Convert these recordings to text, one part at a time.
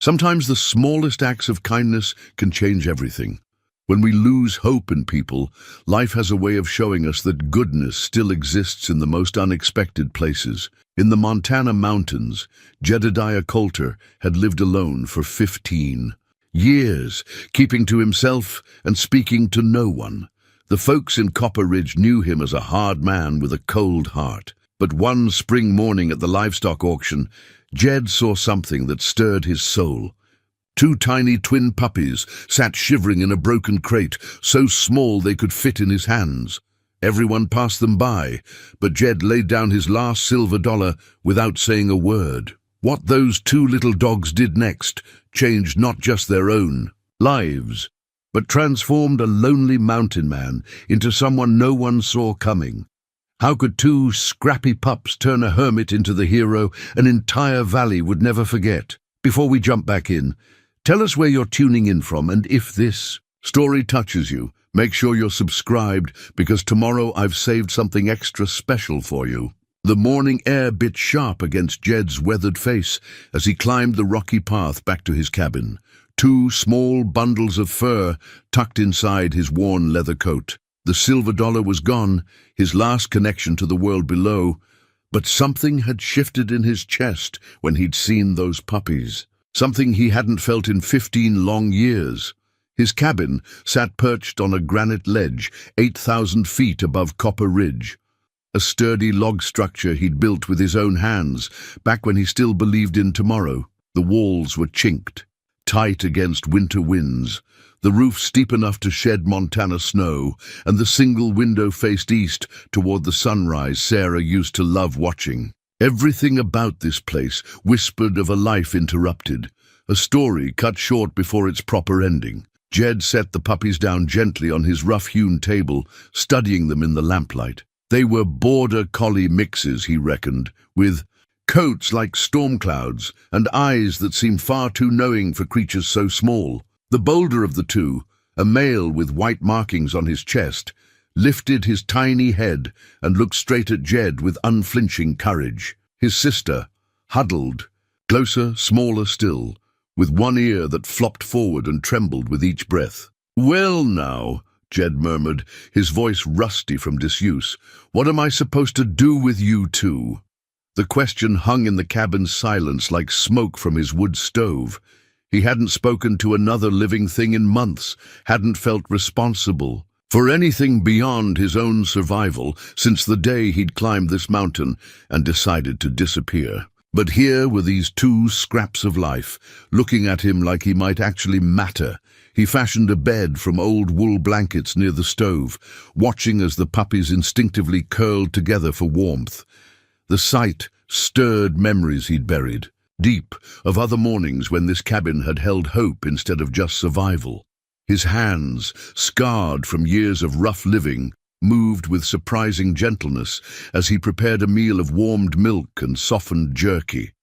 Sometimes the smallest acts of kindness can change everything. When we lose hope in people, life has a way of showing us that goodness still exists in the most unexpected places. In the Montana mountains, Jedediah Colter had lived alone for 15 years, keeping to himself and speaking to no one. The folks in Copper Ridge knew him as a hard man with a cold heart. But one spring morning at the livestock auction, Jed saw something that stirred his soul. 2 tiny twin puppies sat shivering in a broken crate, so small they could fit in his hands. Everyone passed them by, but Jed laid down his last silver dollar without saying a word. What those 2 little dogs did next changed not just their own lives, but transformed a lonely mountain man into someone no one saw coming. How could 2 scrappy pups turn a hermit into the hero an entire valley would never forget? Before we jump back in, tell us where you're tuning in from, and if this story touches you, make sure you're subscribed, because tomorrow I've saved something extra special for you. The morning air bit sharp against Jed's weathered face as he climbed the rocky path back to his cabin. 2 small bundles of fur tucked inside his worn leather coat. The silver dollar was gone, his last connection to the world below, but something had shifted in his chest when he'd seen those puppies. Something he hadn't felt in 15 long years. His cabin sat perched on a granite ledge 8,000 feet above Copper Ridge. A sturdy log structure he'd built with his own hands back when he still believed in tomorrow. The walls were chinked, tight against winter winds, the roof steep enough to shed Montana snow, and the single window faced east toward the sunrise Sarah used to love watching. Everything about this place whispered of a life interrupted, a story cut short before its proper ending. Jed set the puppies down gently on his rough-hewn table, studying them in the lamplight. They were border collie mixes, he reckoned, with coats like storm clouds and eyes that seemed far too knowing for creatures so small. The bolder of the 2, a male with white markings on his chest, lifted his tiny head and looked straight at Jed with unflinching courage. His sister, huddled, closer, smaller still, with one ear that flopped forward and trembled with each breath. "Well now," Jed murmured, his voice rusty from disuse, "what am I supposed to do with you 2? The question hung in the cabin's silence like smoke from his wood stove. He hadn't spoken to another living thing in months, hadn't felt responsible for anything beyond his own survival since the day he'd climbed this mountain and decided to disappear. But here were these 2 scraps of life, looking at him like he might actually matter. He fashioned a bed from old wool blankets near the stove, watching as the puppies instinctively curled together for warmth. The sight stirred memories he'd buried deep, of other mornings when this cabin had held hope instead of just survival. His hands, scarred from years of rough living, moved with surprising gentleness as he prepared a meal of warmed milk and softened jerky.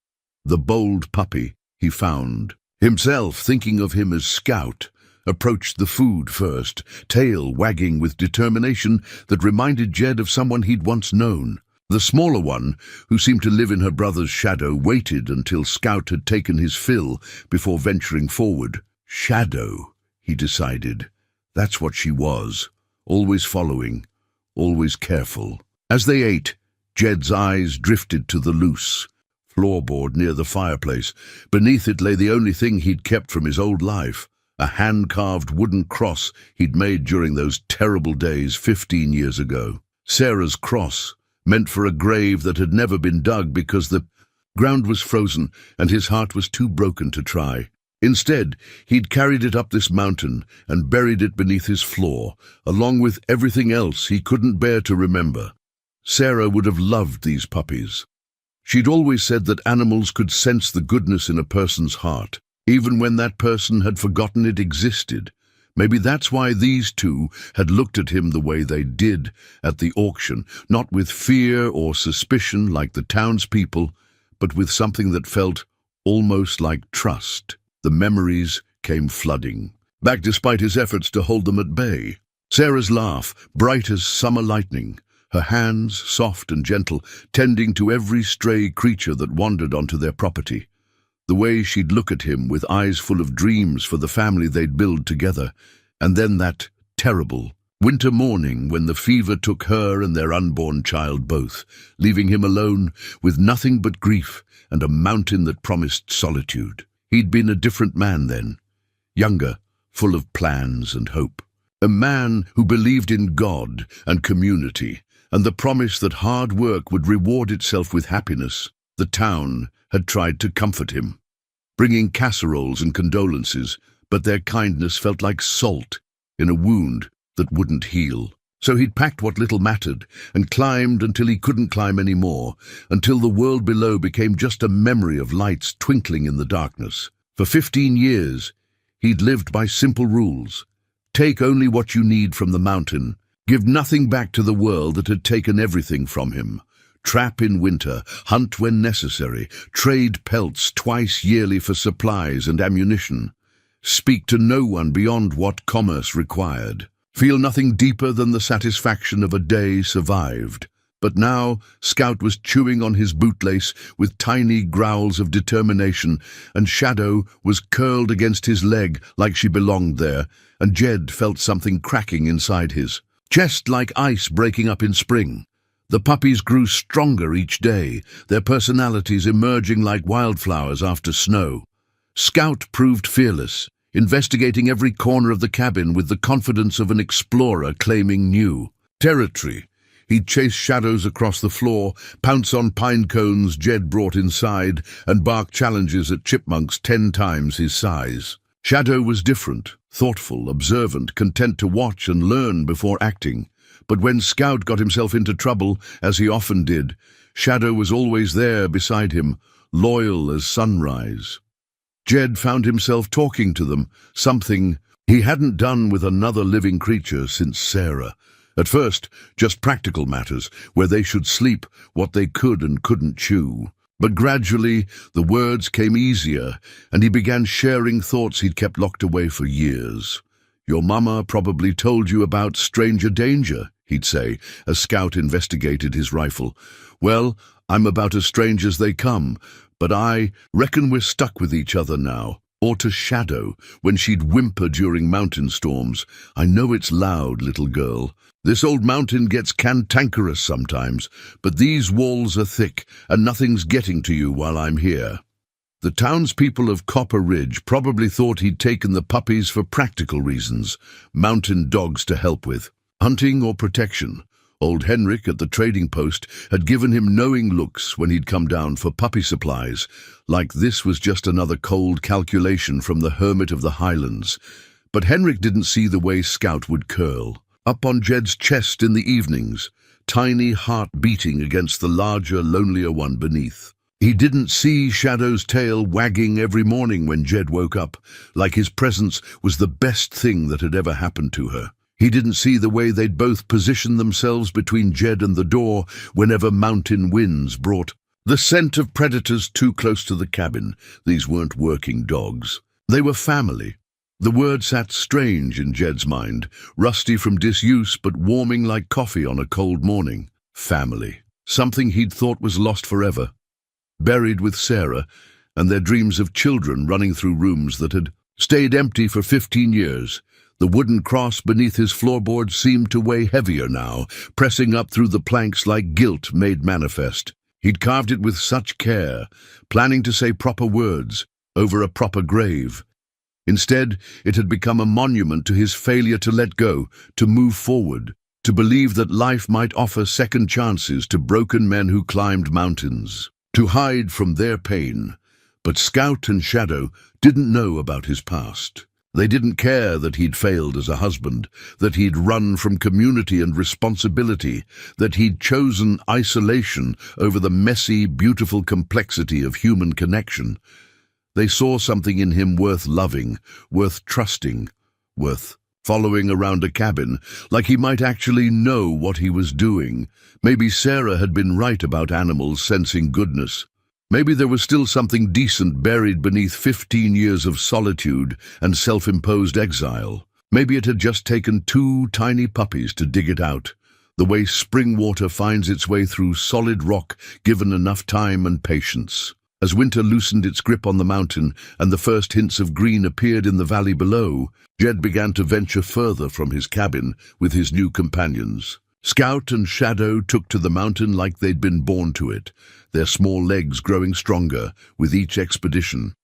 The bold puppy, he found himself thinking of him as Scout, approached the food first, tail wagging with determination that reminded Jed of someone he'd once known. The smaller one, who seemed to live in her brother's shadow, waited until Scout had taken his fill before venturing forward. Shadow, he decided. That's what she was, always following, always careful. As they ate, Jed's eyes drifted to the loose floorboard near the fireplace. Beneath it lay the only thing he'd kept from his old life, a hand-carved wooden cross he'd made during those terrible days 15 years ago. Sarah's cross, meant for a grave that had never been dug because the ground was frozen and his heart was too broken to try. Instead, he'd carried it up this mountain and buried it beneath his floor, along with everything else he couldn't bear to remember. Sarah would have loved these puppies. She'd always said that animals could sense the goodness in a person's heart, even when that person had forgotten it existed. Maybe that's why these 2 had looked at him the way they did at the auction, not with fear or suspicion like the townspeople, but with something that felt almost like trust. The memories came flooding back despite his efforts to hold them at bay. Sarah's laugh, bright as summer lightning, her hands soft and gentle, tending to every stray creature that wandered onto their property. The way she'd look at him with eyes full of dreams for the family they'd build together. And then that terrible winter morning when the fever took her and their unborn child both, leaving him alone with nothing but grief and a mountain that promised solitude. He'd been a different man then, younger, full of plans and hope. A man who believed in God and community and the promise that hard work would reward itself with happiness. The town had tried to comfort him, bringing casseroles and condolences, but their kindness felt like salt in a wound that wouldn't heal. So he'd packed what little mattered and climbed until he couldn't climb any more, until the world below became just a memory of lights twinkling in the darkness. For 15 years, he'd lived by simple rules. Take only what you need from the mountain. Give nothing back to the world that had taken everything from him. Trap in winter, hunt when necessary, trade pelts twice yearly for supplies and ammunition. Speak to no one beyond what commerce required. Feel nothing deeper than the satisfaction of a day survived. But now Scout was chewing on his bootlace with tiny growls of determination, and Shadow was curled against his leg like she belonged there, and Jed felt something cracking inside his chest like ice breaking up in spring. The puppies grew stronger each day, their personalities emerging like wildflowers after snow. Scout proved fearless, investigating every corner of the cabin with the confidence of an explorer claiming new territory. He'd chase shadows across the floor, pounce on pine cones Jed brought inside, and bark challenges at chipmunks 10 times his size. Shadow was different, thoughtful, observant, content to watch and learn before acting. But when Scout got himself into trouble, as he often did, Shadow was always there beside him, loyal as sunrise. Jed found himself talking to them, something he hadn't done with another living creature since Sarah. At first, just practical matters, where they should sleep, what they could and couldn't chew. But gradually, the words came easier, and he began sharing thoughts he'd kept locked away for years. "Your mama probably told you about stranger danger," he'd say, as Scout investigated his rifle. "Well, I'm about as strange as they come, but I reckon we're stuck with each other now." Or to Shadow, when she'd whimper during mountain storms, "I know it's loud, little girl. This old mountain gets cantankerous sometimes, but these walls are thick, and nothing's getting to you while I'm here." The townspeople of Copper Ridge probably thought he'd taken the puppies for practical reasons, mountain dogs to help with hunting or protection. Old Henrik at the trading post had given him knowing looks when he'd come down for puppy supplies, like this was just another cold calculation from the hermit of the highlands. But Henrik didn't see the way Scout would curl up on Jed's chest in the evenings, tiny heart beating against the larger, lonelier one beneath. He didn't see Shadow's tail wagging every morning when Jed woke up, like his presence was the best thing that had ever happened to her. He didn't see the way they'd both position themselves between Jed and the door whenever mountain winds brought the scent of predators too close to the cabin. These weren't working dogs. They were family. The word sat strange in Jed's mind, rusty from disuse but warming like coffee on a cold morning. Family. Something he'd thought was lost forever. Buried with Sarah and their dreams of children running through rooms that had stayed empty for 15 years. The wooden cross beneath his floorboard seemed to weigh heavier now, pressing up through the planks like guilt made manifest. He'd carved it with such care, planning to say proper words over a proper grave. Instead, it had become a monument to his failure to let go, to move forward, to believe that life might offer second chances to broken men who climbed mountains, to hide from their pain. But Scout and Shadow didn't know about his past. They didn't care that he'd failed as a husband, that he'd run from community and responsibility, that he'd chosen isolation over the messy, beautiful complexity of human connection. They saw something in him worth loving, worth trusting, worth following around a cabin, like he might actually know what he was doing. Maybe Sarah had been right about animals sensing goodness. Maybe there was still something decent buried beneath 15 years of solitude and self-imposed exile. Maybe it had just taken 2 tiny puppies to dig it out, the way spring water finds its way through solid rock given enough time and patience. As winter loosened its grip on the mountain and the first hints of green appeared in the valley below, Jed began to venture further from his cabin with his new companions. Scout and Shadow took to the mountain like they'd been born to it, their small legs growing stronger with each expedition.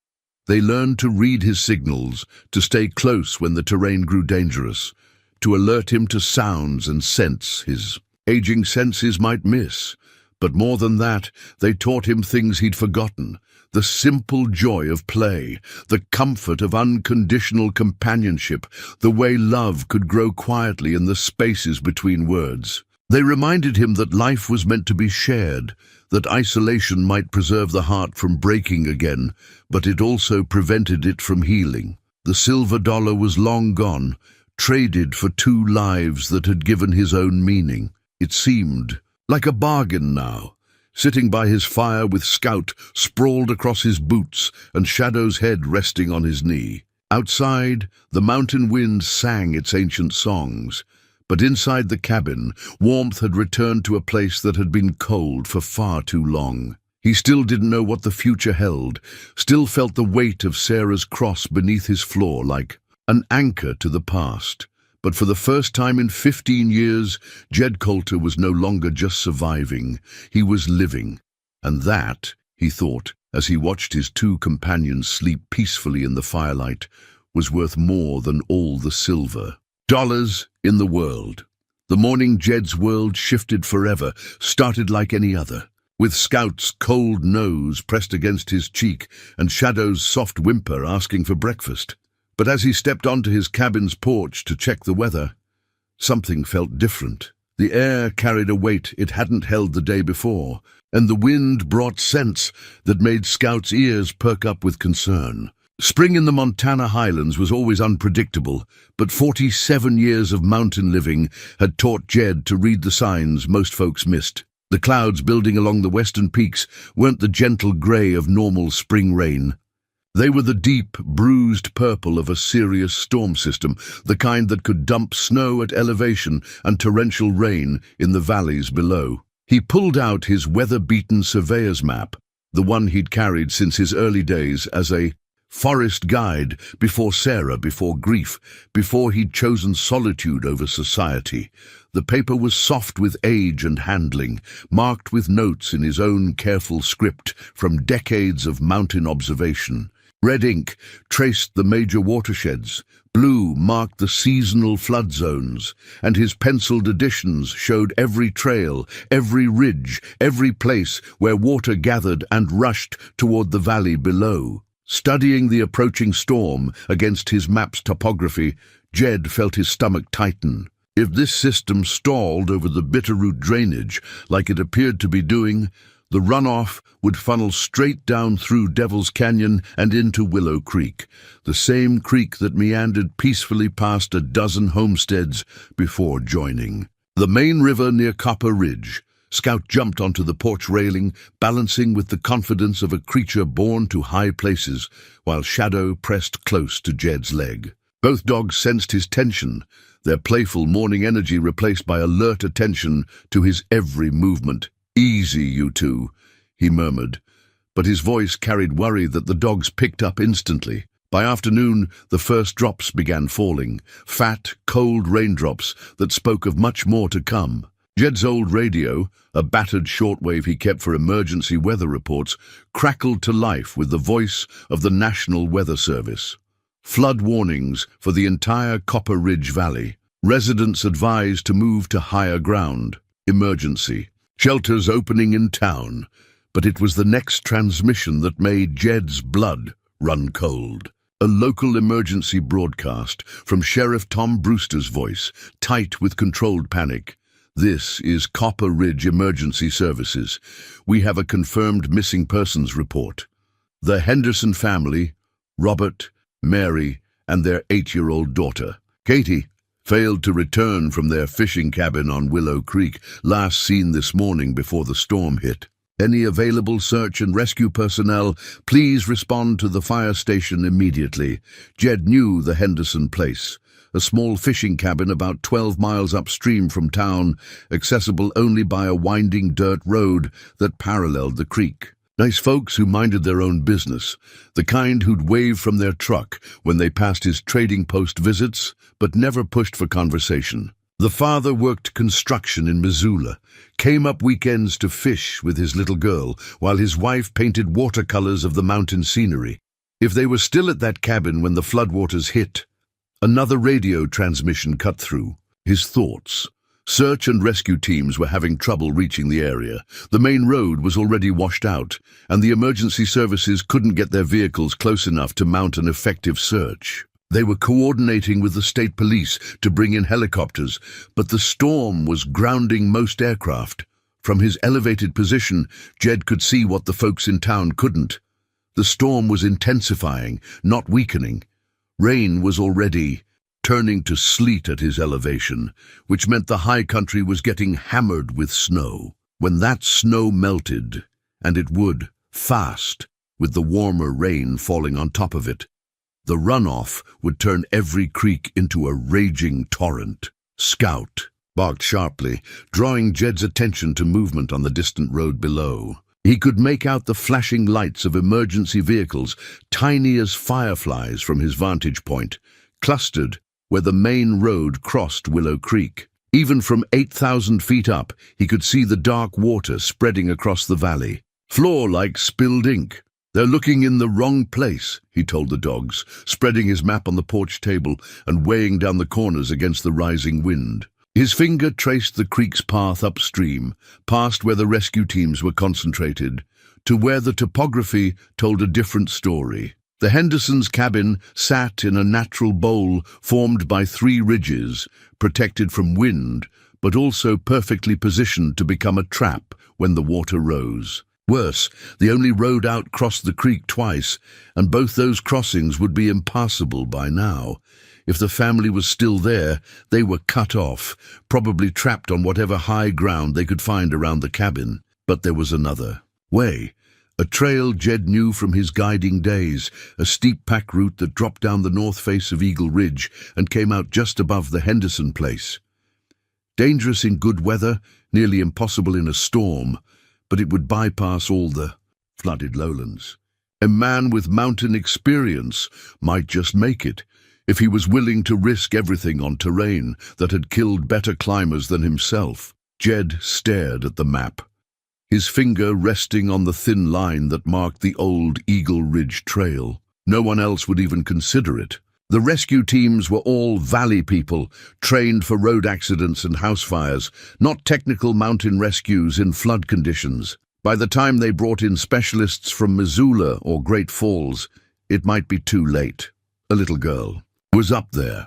They learned to read his signals, to stay close when the terrain grew dangerous, to alert him to sounds and scents his aging senses might miss. But more than that, they taught him things he'd forgotten, the simple joy of play, the comfort of unconditional companionship, the way love could grow quietly in the spaces between words. They reminded him that life was meant to be shared, that isolation might preserve the heart from breaking again, but it also prevented it from healing. The silver dollar was long gone, traded for 2 lives that had given his own meaning. It seemed like a bargain now, sitting by his fire with Scout sprawled across his boots and Shadow's head resting on his knee. Outside, the mountain wind sang its ancient songs, but inside the cabin, warmth had returned to a place that had been cold for far too long. He still didn't know what the future held, still felt the weight of Sarah's cross beneath his floor like an anchor to the past. But for the first time in 15 years, Jed Colter was no longer just surviving, he was living. And that, he thought, as he watched his 2 companions sleep peacefully in the firelight, was worth more than all the silver dollars in the world. The morning Jed's world shifted forever, started like any other, with Scout's cold nose pressed against his cheek and Shadow's soft whimper asking for breakfast. But as he stepped onto his cabin's porch to check the weather, something felt different. The air carried a weight it hadn't held the day before, and the wind brought scents that made Scout's ears perk up with concern. Spring in the Montana highlands was always unpredictable, but 47 years of mountain living had taught Jed to read the signs most folks missed. The clouds building along the western peaks weren't the gentle grey of normal spring rain. They were the deep, bruised purple of a serious storm system, the kind that could dump snow at elevation and torrential rain in the valleys below. He pulled out his weather-beaten surveyor's map, the one he'd carried since his early days as a forest guide before Sarah, before grief, before he'd chosen solitude over society. The paper was soft with age and handling, marked with notes in his own careful script from decades of mountain observation. Red ink traced the major watersheds, blue marked the seasonal flood zones, and his penciled additions showed every trail, every ridge, every place where water gathered and rushed toward the valley below. Studying the approaching storm against his map's topography, Jed felt his stomach tighten. If this system stalled over the Bitterroot drainage, like it appeared to be doing, the runoff would funnel straight down through Devil's Canyon and into Willow Creek, the same creek that meandered peacefully past a dozen homesteads before joining the main river near Copper Ridge. Scout jumped onto the porch railing, balancing with the confidence of a creature born to high places, while Shadow pressed close to Jed's leg. Both dogs sensed his tension, their playful morning energy replaced by alert attention to his every movement. "Easy, you two," he murmured, but his voice carried worry that the dogs picked up instantly. By afternoon, the first drops began falling, fat, cold raindrops that spoke of much more to come. Jed's old radio, a battered shortwave he kept for emergency weather reports, crackled to life with the voice of the National Weather Service. Flood warnings for the entire Copper Ridge Valley. Residents advised to move to higher ground. Emergency. Shelters opening in town. But it was the next transmission that made Jed's blood run cold. A local emergency broadcast from Sheriff Tom Brewster's voice, tight with controlled panic. "This is Copper Ridge Emergency Services. We have a confirmed missing persons report. The Henderson family, Robert, Mary, and their 8-year-old daughter, Katie, failed to return from their fishing cabin on Willow Creek, last seen this morning before the storm hit. Any available search and rescue personnel, please respond to the fire station immediately." Jed knew the Henderson place, a small fishing cabin about 12 miles upstream from town, accessible only by a winding dirt road that paralleled the creek. Nice folks who minded their own business, the kind who'd wave from their truck when they passed his trading post visits, but never pushed for conversation. The father worked construction in Missoula, came up weekends to fish with his little girl, while his wife painted watercolors of the mountain scenery. If they were still at that cabin when the floodwaters hit, another radio transmission cut through. His thoughts. Search and rescue teams were having trouble reaching the area. The main road was already washed out, and the emergency services couldn't get their vehicles close enough to mount an effective search. They were coordinating with the state police to bring in helicopters, but the storm was grounding most aircraft. From his elevated position, Jed could see what the folks in town couldn't. The storm was intensifying, not weakening. Rain was already turning to sleet at his elevation, which meant the high country was getting hammered with snow. When that snow melted, and it would, fast, with the warmer rain falling on top of it, the runoff would turn every creek into a raging torrent. Scout barked sharply, drawing Jed's attention to movement on the distant road below. He could make out the flashing lights of emergency vehicles, tiny as fireflies from his vantage point, clustered where the main road crossed Willow Creek. Even from 8,000 feet up, he could see the dark water spreading across the valley. Floor like spilled ink. They're looking in the wrong place, he told the dogs, spreading his map on the porch table and weighing down the corners against the rising wind. His finger traced the creek's path upstream, past where the rescue teams were concentrated, to where the topography told a different story. The Hendersons' cabin sat in a natural bowl formed by 3 ridges, protected from wind, but also perfectly positioned to become a trap when the water rose. Worse, the only road out crossed the creek twice, and both those crossings would be impassable by now. If the family was still there, they were cut off, probably trapped on whatever high ground they could find around the cabin. But there was another way. A trail Jed knew from his guiding days, a steep pack route that dropped down the north face of Eagle Ridge and came out just above the Henderson place. Dangerous in good weather, nearly impossible in a storm, but it would bypass all the flooded lowlands. A man with mountain experience might just make it, if he was willing to risk everything on terrain that had killed better climbers than himself. Jed stared at the map, his finger resting on the thin line that marked the old Eagle Ridge Trail. No one else would even consider it. The rescue teams were all valley people, trained for road accidents and house fires, not technical mountain rescues in flood conditions. By the time they brought in specialists from Missoula or Great Falls, it might be too late. A little girl was up there,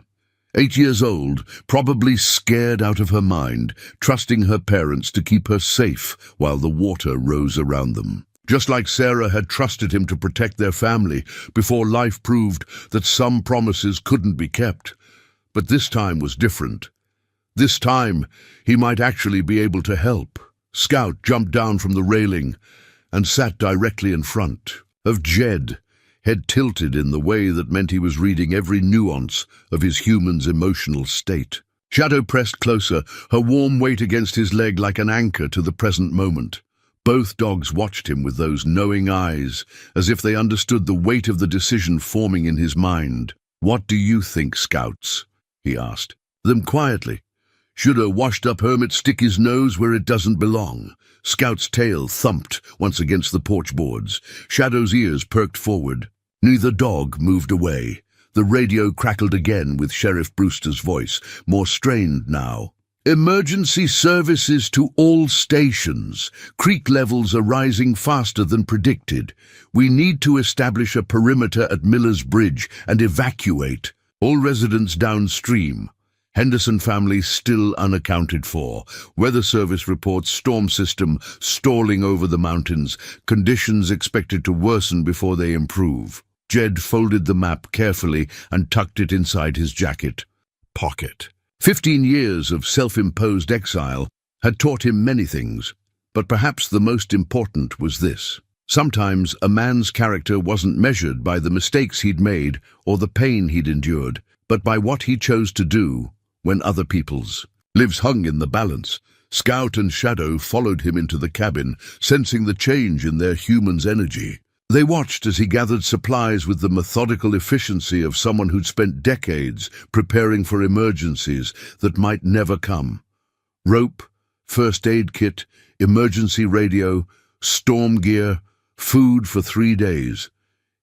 8 years old, probably scared out of her mind, trusting her parents to keep her safe while the water rose around them. Just like Sarah had trusted him to protect their family before life proved that some promises couldn't be kept. But this time was different. This time, he might actually be able to help. Scout jumped down from the railing and sat directly in front of Jed, head tilted in the way that meant he was reading every nuance of his human's emotional state. Shadow pressed closer, her warm weight against his leg like an anchor to the present moment. Both dogs watched him with those knowing eyes, as if they understood the weight of the decision forming in his mind. "What do you think, Scouts?" he asked them quietly. "Should a washed-up hermit stick his nose where it doesn't belong?" Scout's tail thumped once against the porch boards. Shadow's ears perked forward. Neither dog moved away. The radio crackled again with Sheriff Brewster's voice, more strained now. "Emergency services to all stations. Creek levels are rising faster than predicted. We need to establish a perimeter at Miller's Bridge and evacuate all residents downstream. Henderson family still unaccounted for. Weather Service reports storm system stalling over the mountains. Conditions expected to worsen before they improve." Jed folded the map carefully and tucked it inside his jacket pocket. 15 years of self-imposed exile had taught him many things, but perhaps the most important was this. Sometimes a man's character wasn't measured by the mistakes he'd made or the pain he'd endured, but by what he chose to do when other people's lives hung in the balance. Scout and Shadow followed him into the cabin, sensing the change in their human's energy. They watched as he gathered supplies with the methodical efficiency of someone who'd spent decades preparing for emergencies that might never come. Rope, first aid kit, emergency radio, storm gear, food for 3 days.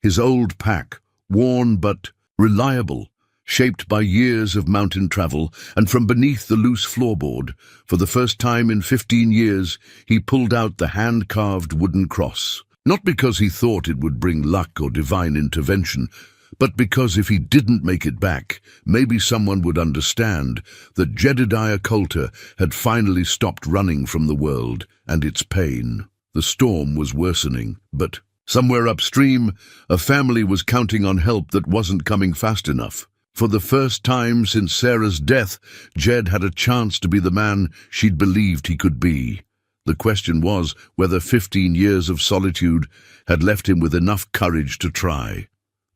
His old pack, worn but reliable, shaped by years of mountain travel, and from beneath the loose floorboard, for the first time in 15 years, he pulled out the hand-carved wooden cross. Not because he thought it would bring luck or divine intervention, but because if he didn't make it back, maybe someone would understand that Jedediah Colter had finally stopped running from the world and its pain. The storm was worsening, but somewhere upstream, a family was counting on help that wasn't coming fast enough. For the first time since Sarah's death, Jed had a chance to be the man she'd believed he could be. The question was whether 15 years of solitude had left him with enough courage to try.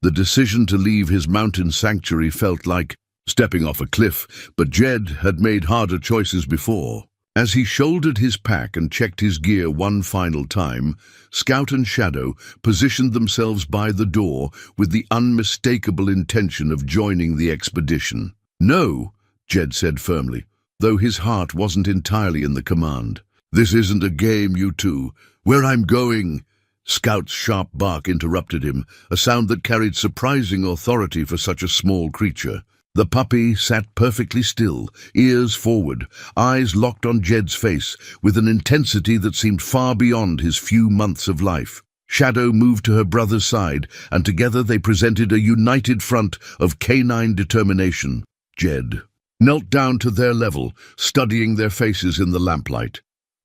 The decision to leave his mountain sanctuary felt like stepping off a cliff, but Jed had made harder choices before. As he shouldered his pack and checked his gear one final time, Scout and Shadow positioned themselves by the door with the unmistakable intention of joining the expedition. "No," Jed said firmly, though his heart wasn't entirely in the command. "This isn't a game, you two. Where I'm going—" Scout's sharp bark interrupted him, a sound that carried surprising authority for such a small creature. The puppy sat perfectly still, ears forward, eyes locked on Jed's face, with an intensity that seemed far beyond his few months of life. Shadow moved to her brother's side, and together they presented a united front of canine determination. Jed knelt down to their level, studying their faces in the lamplight.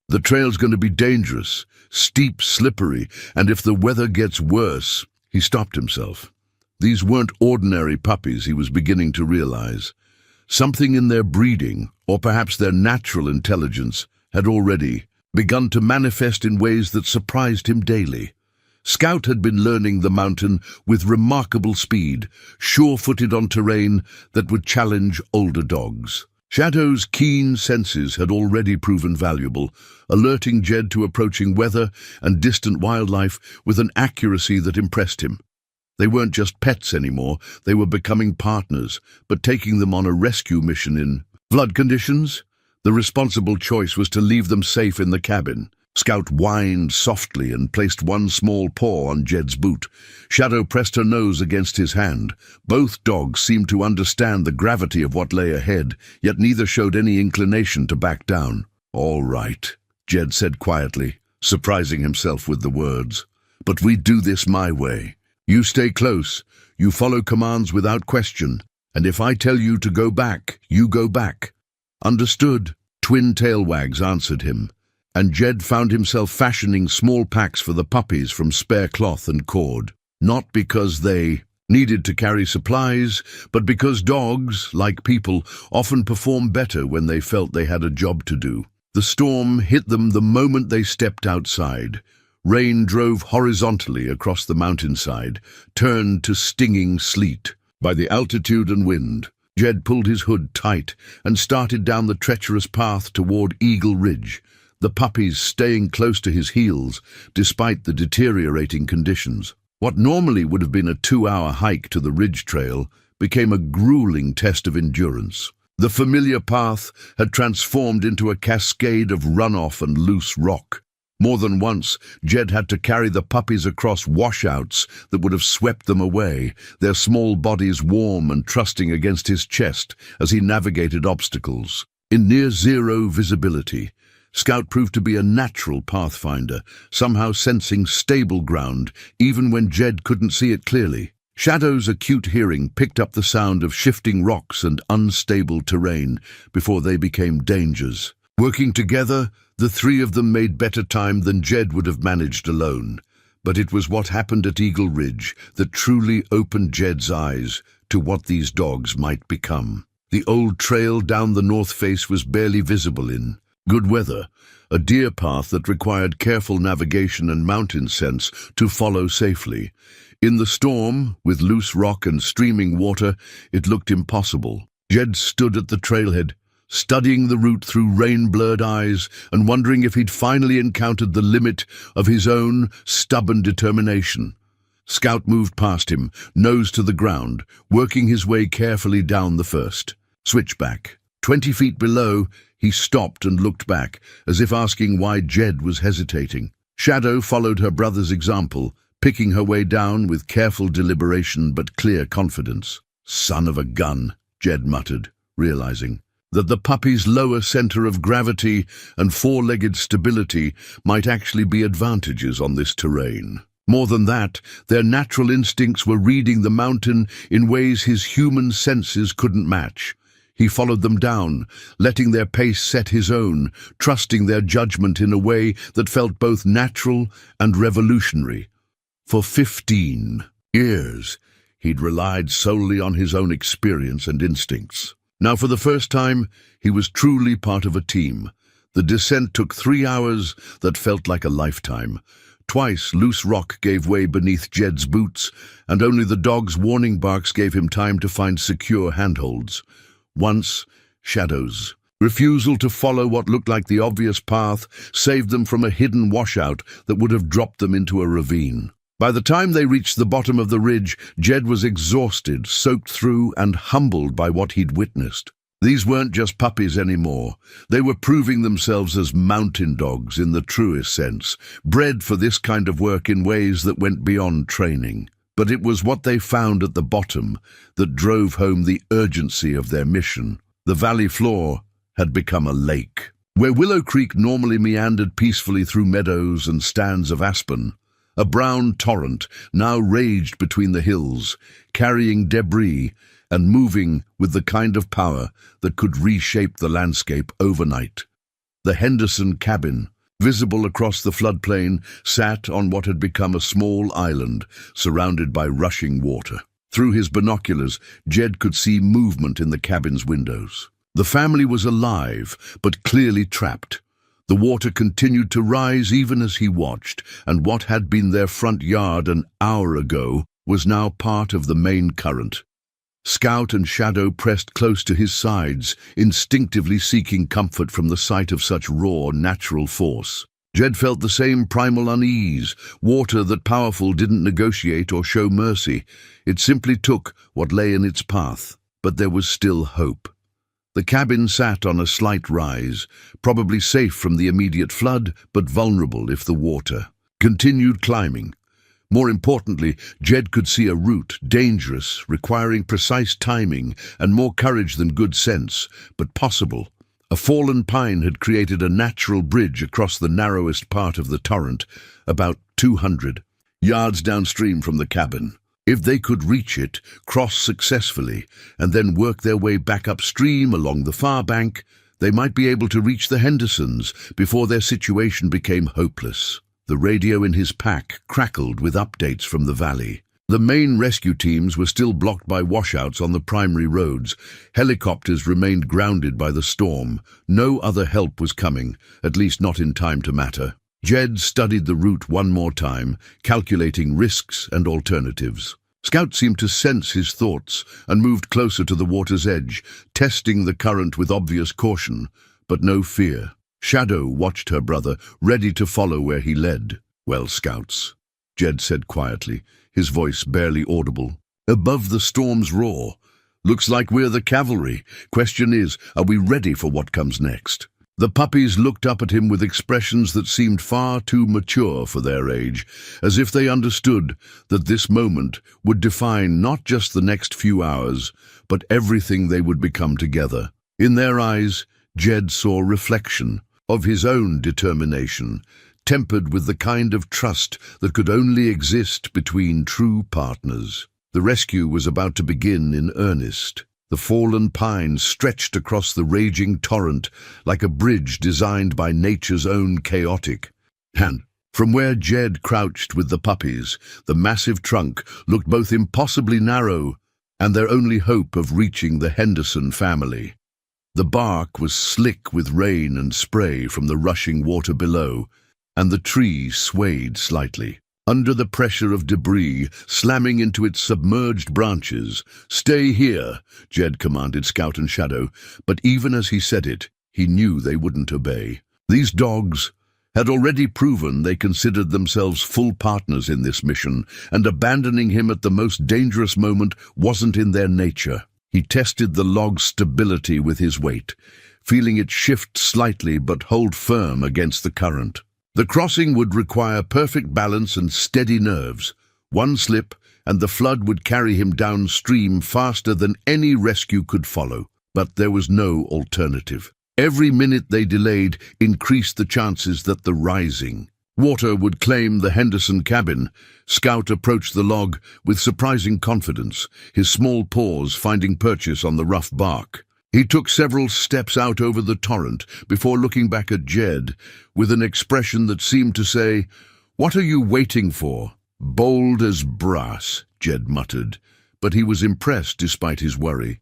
"The trail's going to be dangerous, steep, slippery, and if the weather gets worse—" He stopped himself. These weren't ordinary puppies, he was beginning to realize. Something in their breeding, or perhaps their natural intelligence, had already begun to manifest in ways that surprised him daily. Scout had been learning the mountain with remarkable speed, sure-footed on terrain that would challenge older dogs. Shadow's keen senses had already proven valuable, alerting Jed to approaching weather and distant wildlife with an accuracy that impressed him. They weren't just pets anymore, they were becoming partners, but taking them on a rescue mission in flood conditions? The responsible choice was to leave them safe in the cabin. Scout whined softly and placed one small paw on Jed's boot. Shadow pressed her nose against his hand. Both dogs seemed to understand the gravity of what lay ahead, yet neither showed any inclination to back down. "All right," Jed said quietly, surprising himself with the words. "But we do this my way. You stay close, you follow commands without question, and if I tell you to go back, you go back." "Understood," twin tail wags answered him, and Jed found himself fashioning small packs for the puppies from spare cloth and cord. Not because they needed to carry supplies, but because dogs, like people, often perform better when they felt they had a job to do. The storm hit them the moment they stepped outside. Rain drove horizontally across the mountainside, turned to stinging sleet. By the altitude and wind, Jed pulled his hood tight and started down the treacherous path toward Eagle Ridge, the puppies staying close to his heels despite the deteriorating conditions. What normally would have been a 2-hour hike to the ridge trail became a grueling test of endurance. The familiar path had transformed into a cascade of runoff and loose rock. More than once, Jed had to carry the puppies across washouts that would have swept them away, their small bodies warm and trusting against his chest as he navigated obstacles. In near-zero visibility, Scout proved to be a natural pathfinder, somehow sensing stable ground even when Jed couldn't see it clearly. Shadow's acute hearing picked up the sound of shifting rocks and unstable terrain before they became dangers. Working together, the three of them made better time than Jed would have managed alone. But it was what happened at Eagle Ridge that truly opened Jed's eyes to what these dogs might become. The old trail down the north face was barely visible in good weather, a deer path that required careful navigation and mountain sense to follow safely. In the storm, with loose rock and streaming water, it looked impossible. Jed stood at the trailhead, studying the route through rain-blurred eyes and wondering if he'd finally encountered the limit of his own stubborn determination. Scout moved past him, nose to the ground, working his way carefully down the first switchback. 20 feet below, he stopped and looked back, as if asking why Jed was hesitating. Shadow followed her brother's example, picking her way down with careful deliberation but clear confidence. "Son of a gun," Jed muttered, realizing that the puppy's lower center of gravity and four-legged stability might actually be advantages on this terrain. More than that, their natural instincts were reading the mountain in ways his human senses couldn't match. He followed them down, letting their pace set his own, trusting their judgment in a way that felt both natural and revolutionary. For 15 years, he'd relied solely on his own experience and instincts. Now, for the first time, he was truly part of a team. The descent took 3 hours that felt like a lifetime. Twice, loose rock gave way beneath Jed's boots, and only the dog's warning barks gave him time to find secure handholds. Once, Shadow's refusal to follow what looked like the obvious path saved them from a hidden washout that would have dropped them into a ravine. By the time they reached the bottom of the ridge, Jed was exhausted, soaked through, and humbled by what he'd witnessed. These weren't just puppies anymore. They were proving themselves as mountain dogs in the truest sense, bred for this kind of work in ways that went beyond training. But it was what they found at the bottom that drove home the urgency of their mission. The valley floor had become a lake. Where Willow Creek normally meandered peacefully through meadows and stands of aspen, a brown torrent now raged between the hills, carrying debris and moving with the kind of power that could reshape the landscape overnight. The Henderson cabin, visible across the floodplain, sat on what had become a small island surrounded by rushing water. Through his binoculars, Jed could see movement in the cabin's windows. The family was alive, but clearly trapped. The water continued to rise even as he watched, and what had been their front yard an hour ago was now part of the main current. Scout and Shadow pressed close to his sides, instinctively seeking comfort from the sight of such raw, natural force. Jed felt the same primal unease, water that powerful didn't negotiate or show mercy. It simply took what lay in its path, but there was still hope. The cabin sat on a slight rise, probably safe from the immediate flood, but vulnerable if the water continued climbing. More importantly, Jed could see a route, dangerous, requiring precise timing and more courage than good sense, but possible. A fallen pine had created a natural bridge across the narrowest part of the torrent, about 200 yards downstream from the cabin. If they could reach it, cross successfully, and then work their way back upstream along the far bank, they might be able to reach the Hendersons before their situation became hopeless. The radio in his pack crackled with updates from the valley. The main rescue teams were still blocked by washouts on the primary roads. Helicopters remained grounded by the storm. No other help was coming, at least not in time to matter. Jed studied the route one more time, calculating risks and alternatives. Scout seemed to sense his thoughts and moved closer to the water's edge, testing the current with obvious caution, but no fear. Shadow watched her brother, ready to follow where he led. "Well, Scouts," Jed said quietly, his voice barely audible, above the storm's roar. "Looks like we're the cavalry. Question is, are we ready for what comes next?" The puppies looked up at him with expressions that seemed far too mature for their age, as if they understood that this moment would define not just the next few hours, but everything they would become together. In their eyes, Jed saw reflection of his own determination, tempered with the kind of trust that could only exist between true partners. The rescue was about to begin in earnest. The fallen pine stretched across the raging torrent like a bridge designed by nature's own chaotic hand. From where Jed crouched with the puppies, the massive trunk looked both impossibly narrow and their only hope of reaching the Henderson family. The bark was slick with rain and spray from the rushing water below, and the tree swayed slightly. under the pressure of debris slamming into its submerged branches. "Stay here," Jed commanded Scout and Shadow, but even as he said it, he knew they wouldn't obey. These dogs had already proven they considered themselves full partners in this mission, and abandoning him at the most dangerous moment wasn't in their nature. He tested the log's stability with his weight, feeling it shift slightly but hold firm against the current. The crossing would require perfect balance and steady nerves. One slip, and the flood would carry him downstream faster than any rescue could follow. But there was no alternative. Every minute they delayed increased the chances that the rising water would claim the Henderson cabin. Scout approached the log with surprising confidence, his small paws finding purchase on the rough bark. He took several steps out over the torrent before looking back at Jed with an expression that seemed to say, "What are you waiting for?" "Bold as brass," Jed muttered, but he was impressed despite his worry.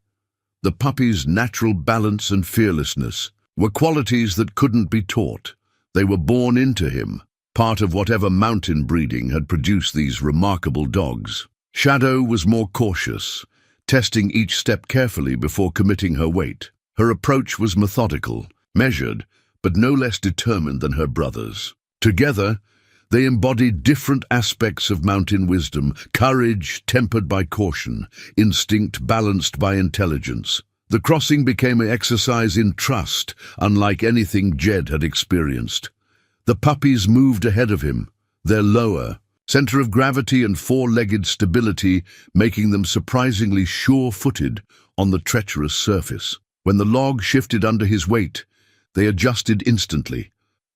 The puppy's natural balance and fearlessness were qualities that couldn't be taught. They were born into him, part of whatever mountain breeding had produced these remarkable dogs. Shadow was more cautious, testing each step carefully before committing her weight. Her approach was methodical, measured, but no less determined than her brothers. Together, they embodied different aspects of mountain wisdom: courage tempered by caution, instinct balanced by intelligence. The crossing became an exercise in trust, unlike anything Jed had experienced. The puppies moved ahead of him, their lower center of gravity and four-legged stability making them surprisingly sure-footed on the treacherous surface. When the log shifted under his weight, they adjusted instantly,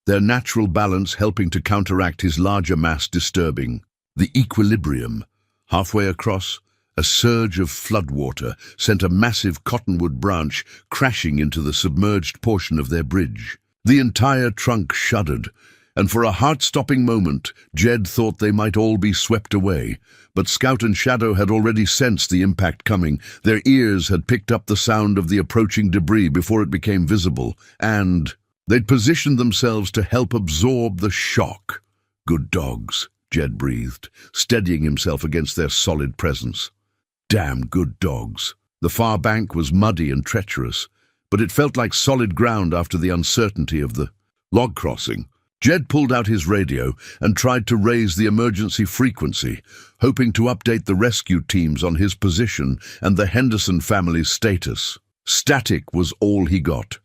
their natural balance helping to counteract his larger mass disturbing the equilibrium. Halfway across, a surge of floodwater sent a massive cottonwood branch crashing into the submerged portion of their bridge. The entire trunk shuddered, and for a heart-stopping moment, Jed thought they might all be swept away. But Scout and Shadow had already sensed the impact coming. Their ears had picked up the sound of the approaching debris before it became visible, and they'd positioned themselves to help absorb the shock. "Good dogs," Jed breathed, steadying himself against their solid presence. Damn good dogs. The far bank was muddy and treacherous, but it felt like solid ground after the uncertainty of the log crossing. Jed pulled out his radio and tried to raise the emergency frequency, hoping to update the rescue teams on his position and the Henderson family's status. Static was all he got.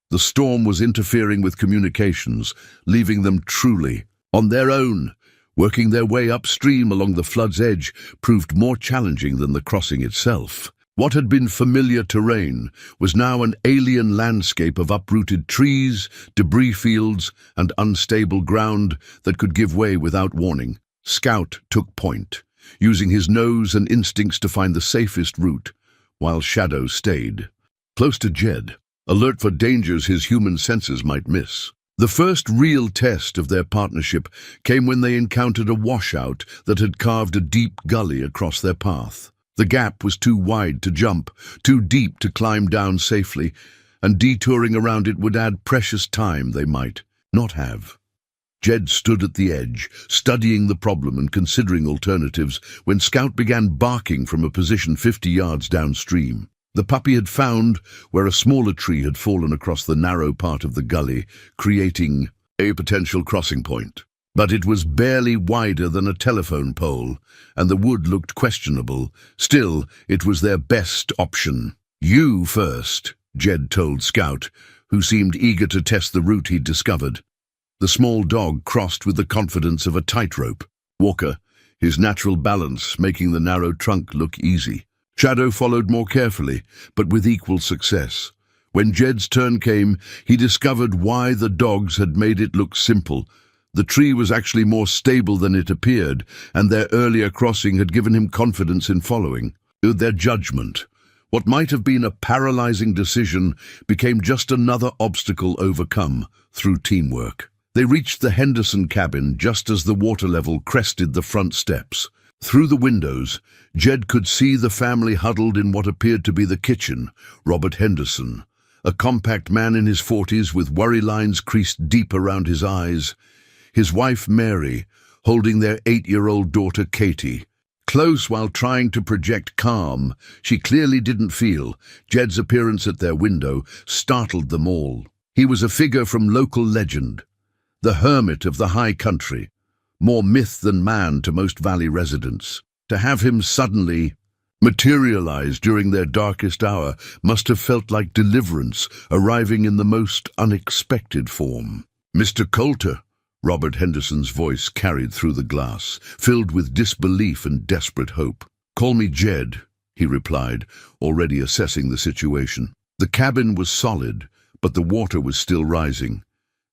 The storm was interfering with communications, leaving them truly on their own. Working their way upstream along the flood's edge proved more challenging than the crossing itself. What had been familiar terrain was now an alien landscape of uprooted trees, debris fields, and unstable ground that could give way without warning. Scout took point, using his nose and instincts to find the safest route, while Shadow stayed close to Jed, alert for dangers his human senses might miss. The first real test of their partnership came when they encountered a washout that had carved a deep gully across their path. The gap was too wide to jump, too deep to climb down safely, and detouring around it would add precious time they might not have. Jed stood at the edge, studying the problem and considering alternatives, when Scout began barking from a position 50 yards downstream. The puppy had found where a smaller tree had fallen across the narrow part of the gully, creating a potential crossing point. But it was barely wider than a telephone pole, and the wood looked questionable. Still, it was their best option. "You first," Jed told Scout, who seemed eager to test the route he'd discovered. The small dog crossed with the confidence of a tightrope. Walker, his natural balance making the narrow trunk look easy. Shadow followed more carefully, but with equal success. When Jed's turn came, he discovered why the dogs had made it look simple. The tree was actually more stable than it appeared, and their earlier crossing had given him confidence in following. Their judgment, what might have been a paralyzing decision, became just another obstacle overcome through teamwork. They reached the Henderson cabin just as the water level crested the front steps. Through the windows, Jed could see the family huddled in what appeared to be the kitchen. Robert Henderson, a compact man in his 40s with worry lines creased deep around his eyes. His wife, Mary, holding their 8-year-old daughter Katie. Close while trying to project calm, she clearly didn't feel. Jed's appearance at their window startled them all. He was a figure from local legend, the hermit of the high country, more myth than man to most valley residents. To have him suddenly materialize during their darkest hour must have felt like deliverance arriving in the most unexpected form. "Mr. Colter," Robert Henderson's voice carried through the glass, filled with disbelief and desperate hope. "Call me Jed," he replied, already assessing the situation. The cabin was solid, but the water was still rising.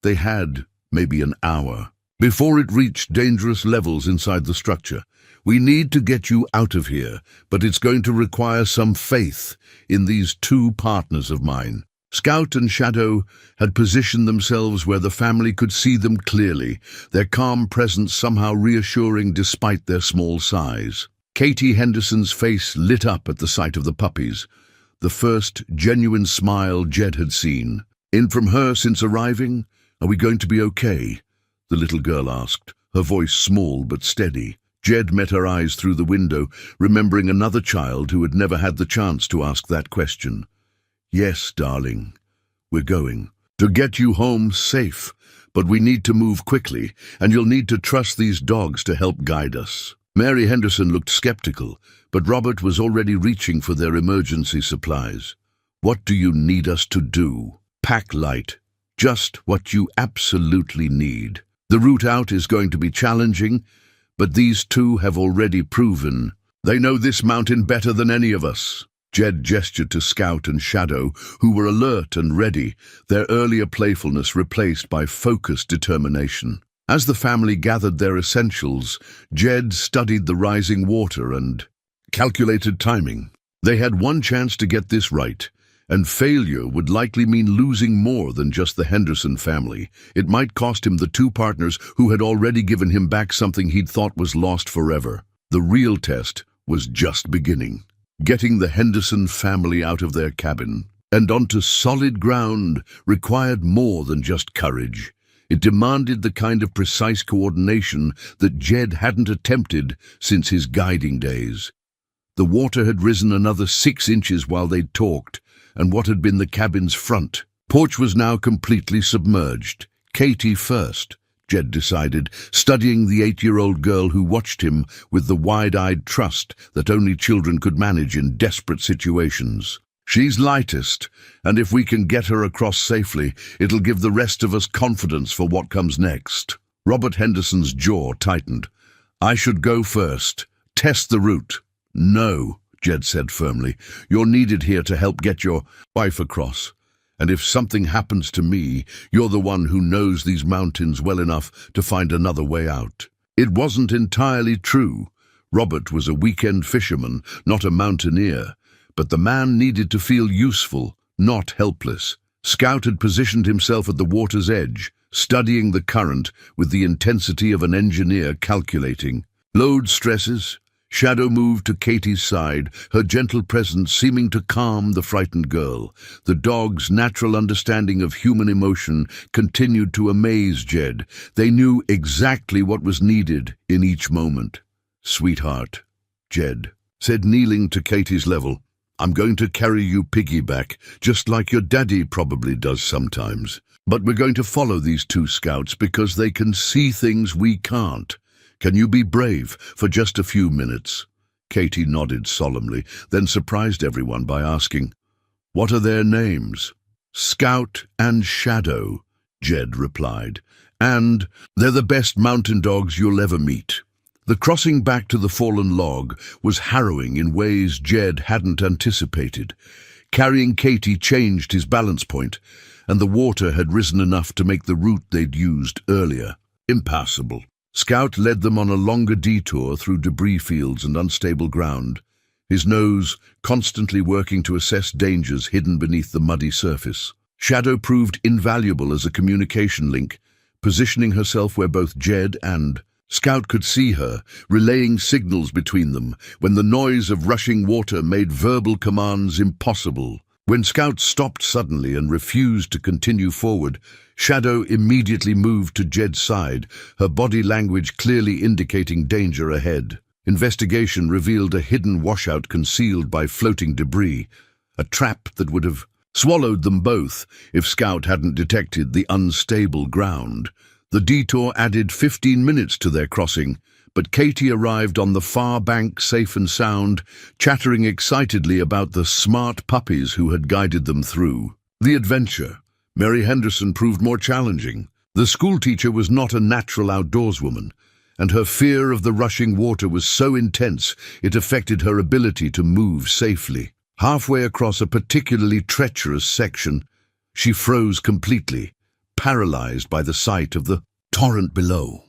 They had maybe an hour before it reached dangerous levels inside the structure. "We need to get you out of here, but it's going to require some faith in these two partners of mine." Scout and Shadow had positioned themselves where the family could see them clearly, their calm presence somehow reassuring despite their small size. Katie Henderson's face lit up at the sight of the puppies, the first genuine smile Jed had seen. "In from her since arriving? Are we going to be okay?" the little girl asked, her voice small but steady. Jed met her eyes through the window, remembering another child who had never had the chance to ask that question. "Yes, darling, we're going to get you home safe, but we need to move quickly, and you'll need to trust these dogs to help guide us." Mary Henderson looked skeptical, but Robert was already reaching for their emergency supplies. "What do you need us to do?" "Pack light, just what you absolutely need. The route out is going to be challenging, but these two have already proven they know this mountain better than any of us." Jed gestured to Scout and Shadow, who were alert and ready, their earlier playfulness replaced by focused determination. As the family gathered their essentials, Jed studied the rising water and calculated timing. They had one chance to get this right, and failure would likely mean losing more than just the Henderson family. It might cost him the two partners who had already given him back something he'd thought was lost forever. The real test was just beginning. Getting the Henderson family out of their cabin and onto solid ground required more than just courage. It demanded the kind of precise coordination that Jed hadn't attempted since his guiding days. The water had risen another 6 inches while they'd talked, and what had been the cabin's front porch was now completely submerged. Katie first, Jed decided, studying the 8-year-old girl who watched him with the wide-eyed trust that only children could manage in desperate situations. "She's lightest, and if we can get her across safely, it'll give the rest of us confidence for what comes next." Robert Henderson's jaw tightened. "I should go first. Test the route." "No," Jed said firmly. "You're needed here to help get your wife across. And if something happens to me, you're the one who knows these mountains well enough to find another way out." It wasn't entirely true. Robert was a weekend fisherman, not a mountaineer. But the man needed to feel useful, not helpless. Scout had positioned himself at the water's edge, studying the current with the intensity of an engineer calculating. Load stresses. Shadow moved to Katie's side, her gentle presence seeming to calm the frightened girl. The dog's natural understanding of human emotion continued to amaze Jed. They knew exactly what was needed in each moment. "Sweetheart," Jed said, kneeling to Katie's level, "I'm going to carry you piggyback, just like your daddy probably does sometimes. But we're going to follow these two scouts because they can see things we can't. Can you be brave for just a few minutes?" Katie nodded solemnly, then surprised everyone by asking, "What are their names?" "Scout and Shadow," Jed replied. "And they're the best mountain dogs you'll ever meet." The crossing back to the fallen log was harrowing in ways Jed hadn't anticipated. Carrying Katie changed his balance point, and the water had risen enough to make the route they'd used earlier impassable. Scout led them on a longer detour through debris fields and unstable ground, his nose constantly working to assess dangers hidden beneath the muddy surface. Shadow proved invaluable as a communication link, positioning herself where both Jed and Scout could see her, relaying signals between them when the noise of rushing water made verbal commands impossible. When Scout stopped suddenly and refused to continue forward, Shadow immediately moved to Jed's side, her body language clearly indicating danger ahead. Investigation revealed a hidden washout concealed by floating debris, a trap that would have swallowed them both if Scout hadn't detected the unstable ground. The detour added 15 minutes to their crossing, but Katie arrived on the far bank safe and sound, chattering excitedly about the smart puppies who had guided them through. The adventure, Mary Henderson, proved more challenging. The schoolteacher was not a natural outdoorswoman, and her fear of the rushing water was so intense it affected her ability to move safely. Halfway across a particularly treacherous section, she froze completely, paralyzed by the sight of the torrent below.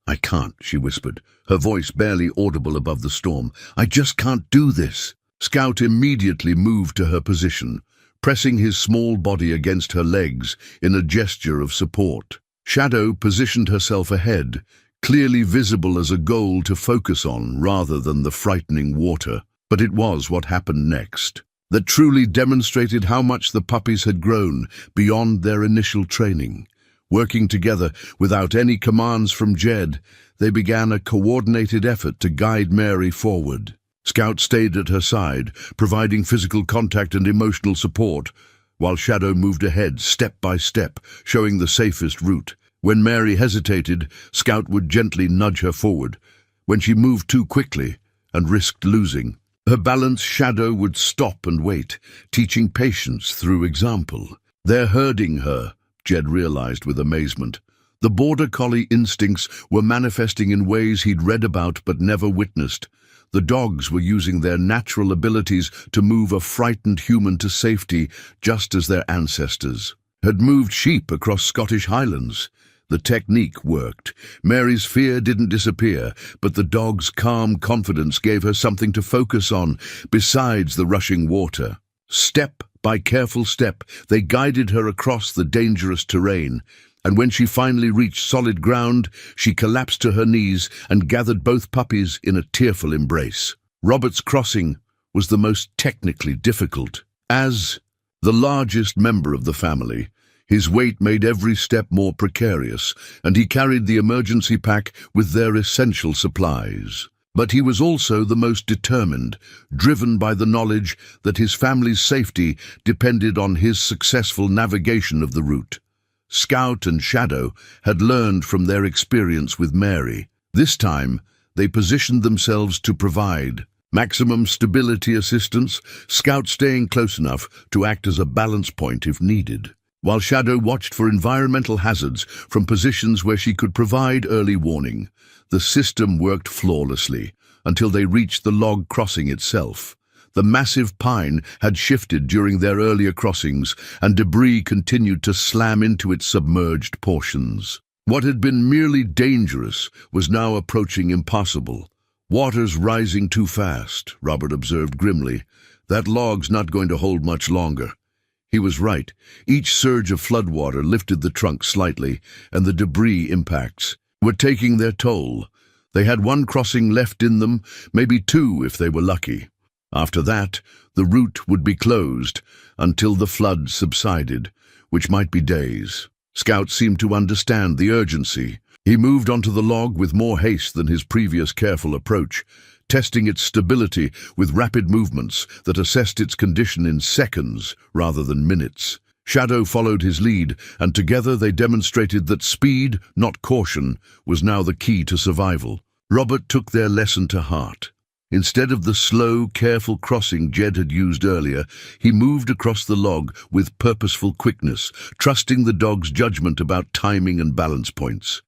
"I can't," she whispered, her voice barely audible above the storm. "I just can't do this." Scout immediately moved to her position, pressing his small body against her legs in a gesture of support. Shadow positioned herself ahead, clearly visible as a goal to focus on rather than the frightening water. But it was what happened next that truly demonstrated how much the puppies had grown beyond their initial training. Working together without any commands from Jed, they began a coordinated effort to guide Mary forward. Scout stayed at her side, providing physical contact and emotional support, while Shadow moved ahead step by step, showing the safest route. When Mary hesitated, Scout would gently nudge her forward. When she moved too quickly and risked losing her balance, Shadow would stop and wait, teaching patience through example. "They're herding her," Jed realized with amazement. The border collie instincts were manifesting in ways he'd read about but never witnessed. The dogs were using their natural abilities to move a frightened human to safety, just as their ancestors had moved sheep across Scottish highlands. The technique worked. Mary's fear didn't disappear, but the dog's calm confidence gave her something to focus on besides the rushing water. Step by careful step, they guided her across the dangerous terrain, and when she finally reached solid ground, she collapsed to her knees and gathered both puppies in a tearful embrace. Robert's crossing was the most technically difficult. As the largest member of the family, his weight made every step more precarious, and he carried the emergency pack with their essential supplies. But he was also the most determined, driven by the knowledge that his family's safety depended on his successful navigation of the route. Scout and Shadow had learned from their experience with Mary. This time, they positioned themselves to provide maximum stability assistance, Scout staying close enough to act as a balance point if needed, while Shadow watched for environmental hazards from positions where she could provide early warning. The system worked flawlessly until they reached the log crossing itself. The massive pine had shifted during their earlier crossings, and debris continued to slam into its submerged portions. What had been merely dangerous was now approaching impossible. "Water's rising too fast," Robert observed grimly. "That log's not going to hold much longer." He was right. Each surge of floodwater lifted the trunk slightly, and the debris impacts were taking their toll. They had one crossing left in them, maybe two if they were lucky. After that, the route would be closed until the flood subsided, which might be days. Scout seemed to understand the urgency. He moved onto the log with more haste than his previous careful approach, testing its stability with rapid movements that assessed its condition in seconds rather than minutes. Shadow followed his lead, and together they demonstrated that speed, not caution, was now the key to survival. Robert took their lesson to heart. Instead of the slow, careful crossing Jed had used earlier, he moved across the log with purposeful quickness, trusting the dog's judgment about timing and balance points.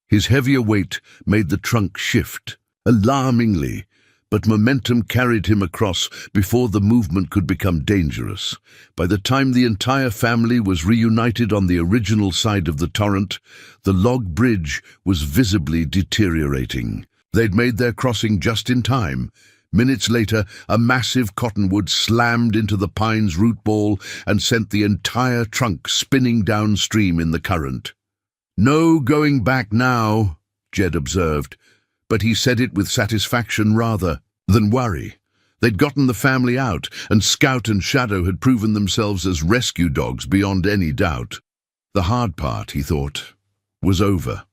His heavier weight made the trunk shift, alarmingly, but momentum carried him across before the movement could become dangerous. By the time the entire family was reunited on the original side of the torrent, the log bridge was visibly deteriorating. They'd made their crossing just in time. Minutes later, a massive cottonwood slammed into the pine's root ball and sent the entire trunk spinning downstream in the current. "No going back now," Jed observed, but he said it with satisfaction rather than worry. They'd gotten the family out, and Scout and Shadow had proven themselves as rescue dogs beyond any doubt. The hard part, he thought, was over.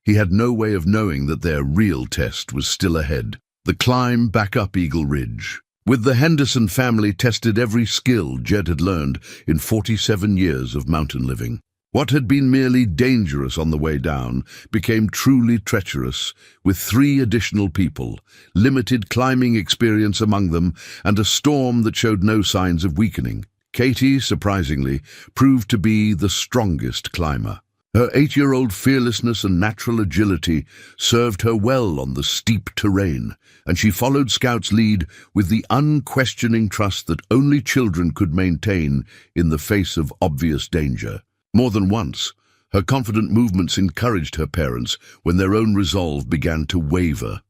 He had no way of knowing that their real test was still ahead, the climb back up Eagle Ridge. With the Henderson family tested every skill Jed had learned in 47 years of mountain living. What had been merely dangerous on the way down became truly treacherous, with 3 additional people, limited climbing experience among them, and a storm that showed no signs of weakening. Katie, surprisingly, proved to be the strongest climber. Her 8-year-old fearlessness and natural agility served her well on the steep terrain, and she followed Scout's lead with the unquestioning trust that only children could maintain in the face of obvious danger. More than once, her confident movements encouraged her parents when their own resolve began to waver.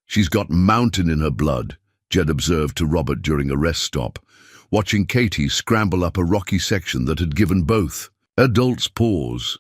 "She's got mountain in her blood," Jed observed to Robert during a rest stop, watching Katie scramble up a rocky section that had given both adults pause.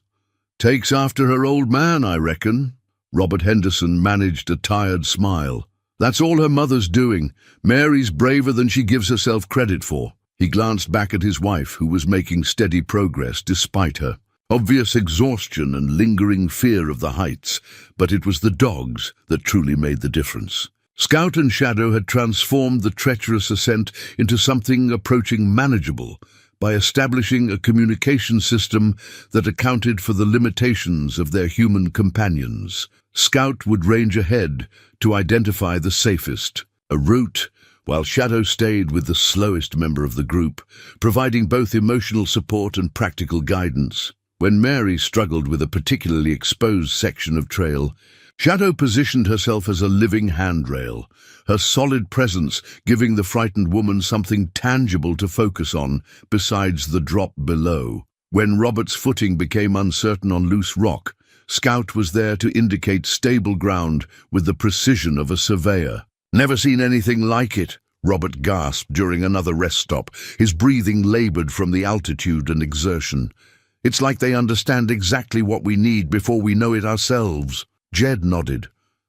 "Takes after her old man, I reckon." Robert Henderson managed a tired smile. "That's all her mother's doing. Mary's braver than she gives herself credit for." He glanced back at his wife, who was making steady progress despite her obvious exhaustion and lingering fear of the heights, but it was the dogs that truly made the difference. Scout and Shadow had transformed the treacherous ascent into something approaching manageable by establishing a communication system that accounted for the limitations of their human companions. Scout would range ahead to identify the safest route, while Shadow stayed with the slowest member of the group, providing both emotional support and practical guidance. When Mary struggled with a particularly exposed section of trail, Shadow positioned herself as a living handrail, her solid presence giving the frightened woman something tangible to focus on besides the drop below. When Robert's footing became uncertain on loose rock, Scout was there to indicate stable ground with the precision of a surveyor. "Never seen anything like it," Robert gasped during another rest stop, his breathing labored from the altitude and exertion. "It's like they understand exactly what we need before we know it ourselves." Jed nodded,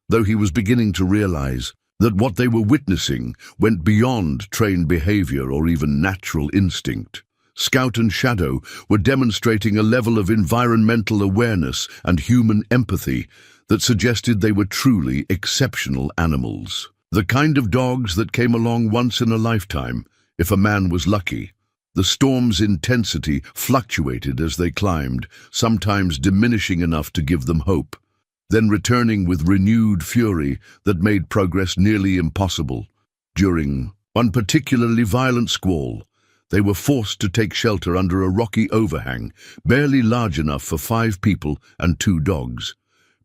though he was beginning to realize that what they were witnessing went beyond trained behavior or even natural instinct. Scout and Shadow were demonstrating a level of environmental awareness and human empathy that suggested they were truly exceptional animals. The kind of dogs that came along once in a lifetime, if a man was lucky. The storm's intensity fluctuated as they climbed, sometimes diminishing enough to give them hope, then returning with renewed fury that made progress nearly impossible. During one particularly violent squall, they were forced to take shelter under a rocky overhang, barely large enough for 5 people and 2 dogs.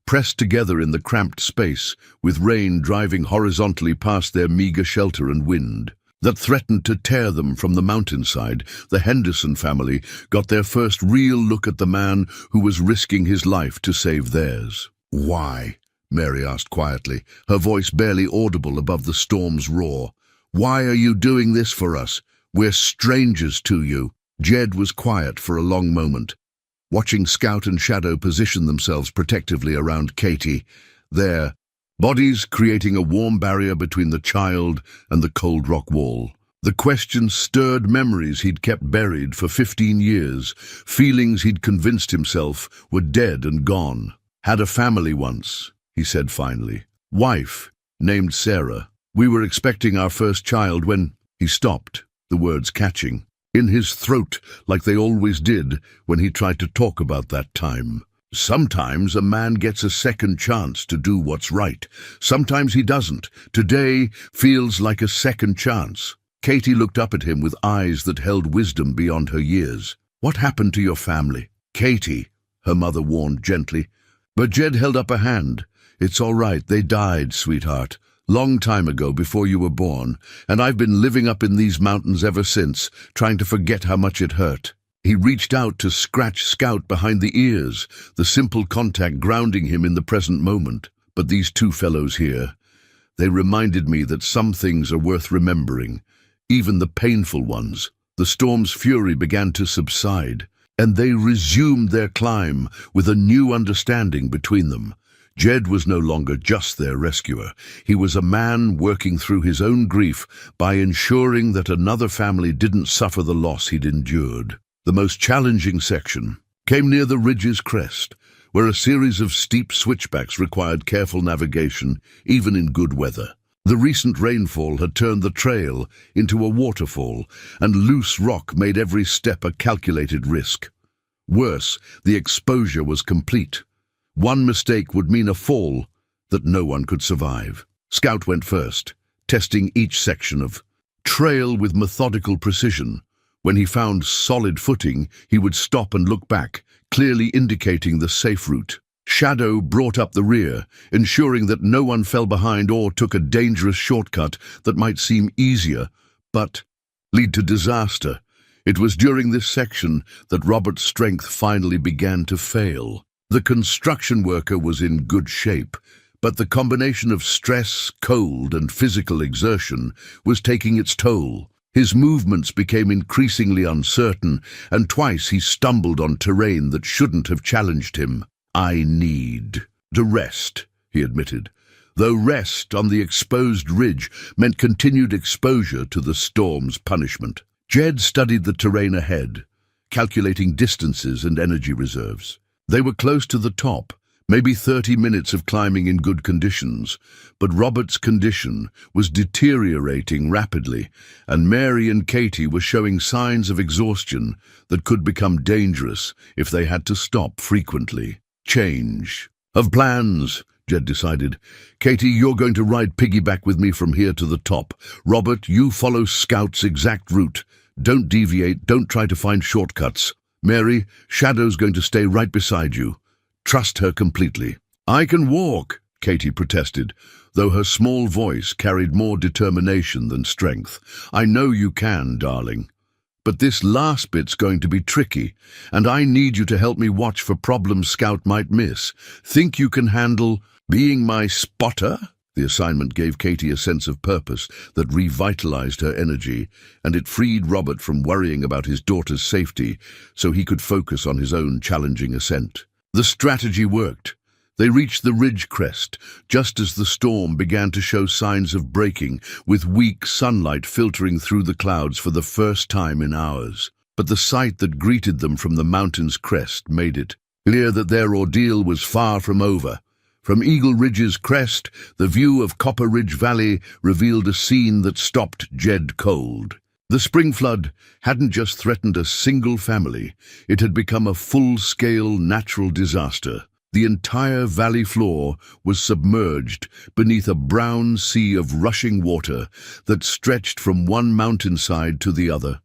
Pressed together in the cramped space, with rain driving horizontally past their meager shelter and wind that threatened to tear them from the mountainside, the Henderson family got their first real look at the man who was risking his life to save theirs. "Why?" Mary asked quietly, her voice barely audible above the storm's roar. "Why are you doing this for us? We're strangers to you." Jed was quiet for a long moment, watching Scout and Shadow position themselves protectively around Katie, their bodies creating a warm barrier between the child and the cold rock wall. The question stirred memories he'd kept buried for 15 years, feelings he'd convinced himself were dead and gone. "Had a family once," he said finally. "Wife, named Sarah. We were expecting our first child when—" He stopped, the words catching in his throat like they always did when he tried to talk about that time. Sometimes a man gets a second chance to do what's right. Sometimes he doesn't. Today feels like a second chance. Katie looked up at him with eyes that held wisdom beyond her years. "What happened to your family?" "Katie," her mother warned gently. But Jed held up a hand. "It's all right. They died, sweetheart. Long time ago, before you were born, and I've been living up in these mountains ever since, trying to forget how much it hurt." He reached out to scratch Scout behind the ears, the simple contact grounding him in the present moment. "But these 2 fellows here, they reminded me that some things are worth remembering, even the painful ones." The storm's fury began to subside, and they resumed their climb with a new understanding between them. Jed was no longer just their rescuer. He was a man working through his own grief by ensuring that another family didn't suffer the loss he'd endured. The most challenging section came near the ridge's crest, where a series of steep switchbacks required careful navigation, even in good weather. The recent rainfall had turned the trail into a waterfall, and loose rock made every step a calculated risk. Worse, the exposure was complete. One mistake would mean a fall that no one could survive. Scout went first, testing each section of trail with methodical precision. When he found solid footing, he would stop and look back, clearly indicating the safe route. Shadow brought up the rear, ensuring that no one fell behind or took a dangerous shortcut that might seem easier, but lead to disaster. It was during this section that Robert's strength finally began to fail. The construction worker was in good shape, but the combination of stress, cold, and physical exertion was taking its toll. His movements became increasingly uncertain, and twice he stumbled on terrain that shouldn't have challenged him. "I need to rest," he admitted, though rest on the exposed ridge meant continued exposure to the storm's punishment. Jed studied the terrain ahead, calculating distances and energy reserves. They were close to the top, maybe 30 minutes of climbing in good conditions, but Robert's condition was deteriorating rapidly, and Mary and Katie were showing signs of exhaustion that could become dangerous if they had to stop frequently. Change of plans, Jed decided. "Katie, you're going to ride piggyback with me from here to the top. Robert, you follow Scout's exact route. Don't deviate, don't try to find shortcuts. Mary, Shadow's going to stay right beside you. Trust her completely." "I can walk," Katie protested, though her small voice carried more determination than strength. "I know you can, darling. But this last bit's going to be tricky, and I need you to help me watch for problems Scout might miss. Think you can handle being my spotter?" The assignment gave Katie a sense of purpose that revitalized her energy, and it freed Robert from worrying about his daughter's safety so he could focus on his own challenging ascent. The strategy worked. They reached the ridge crest just as the storm began to show signs of breaking, with weak sunlight filtering through the clouds for the first time in hours. But the sight that greeted them from the mountain's crest made it clear that their ordeal was far from over. From Eagle Ridge's crest, the view of Copper Ridge Valley revealed a scene that stopped Jed cold. The spring flood hadn't just threatened a single family, it had become a full-scale natural disaster. The entire valley floor was submerged beneath a brown sea of rushing water that stretched from one mountainside to the other.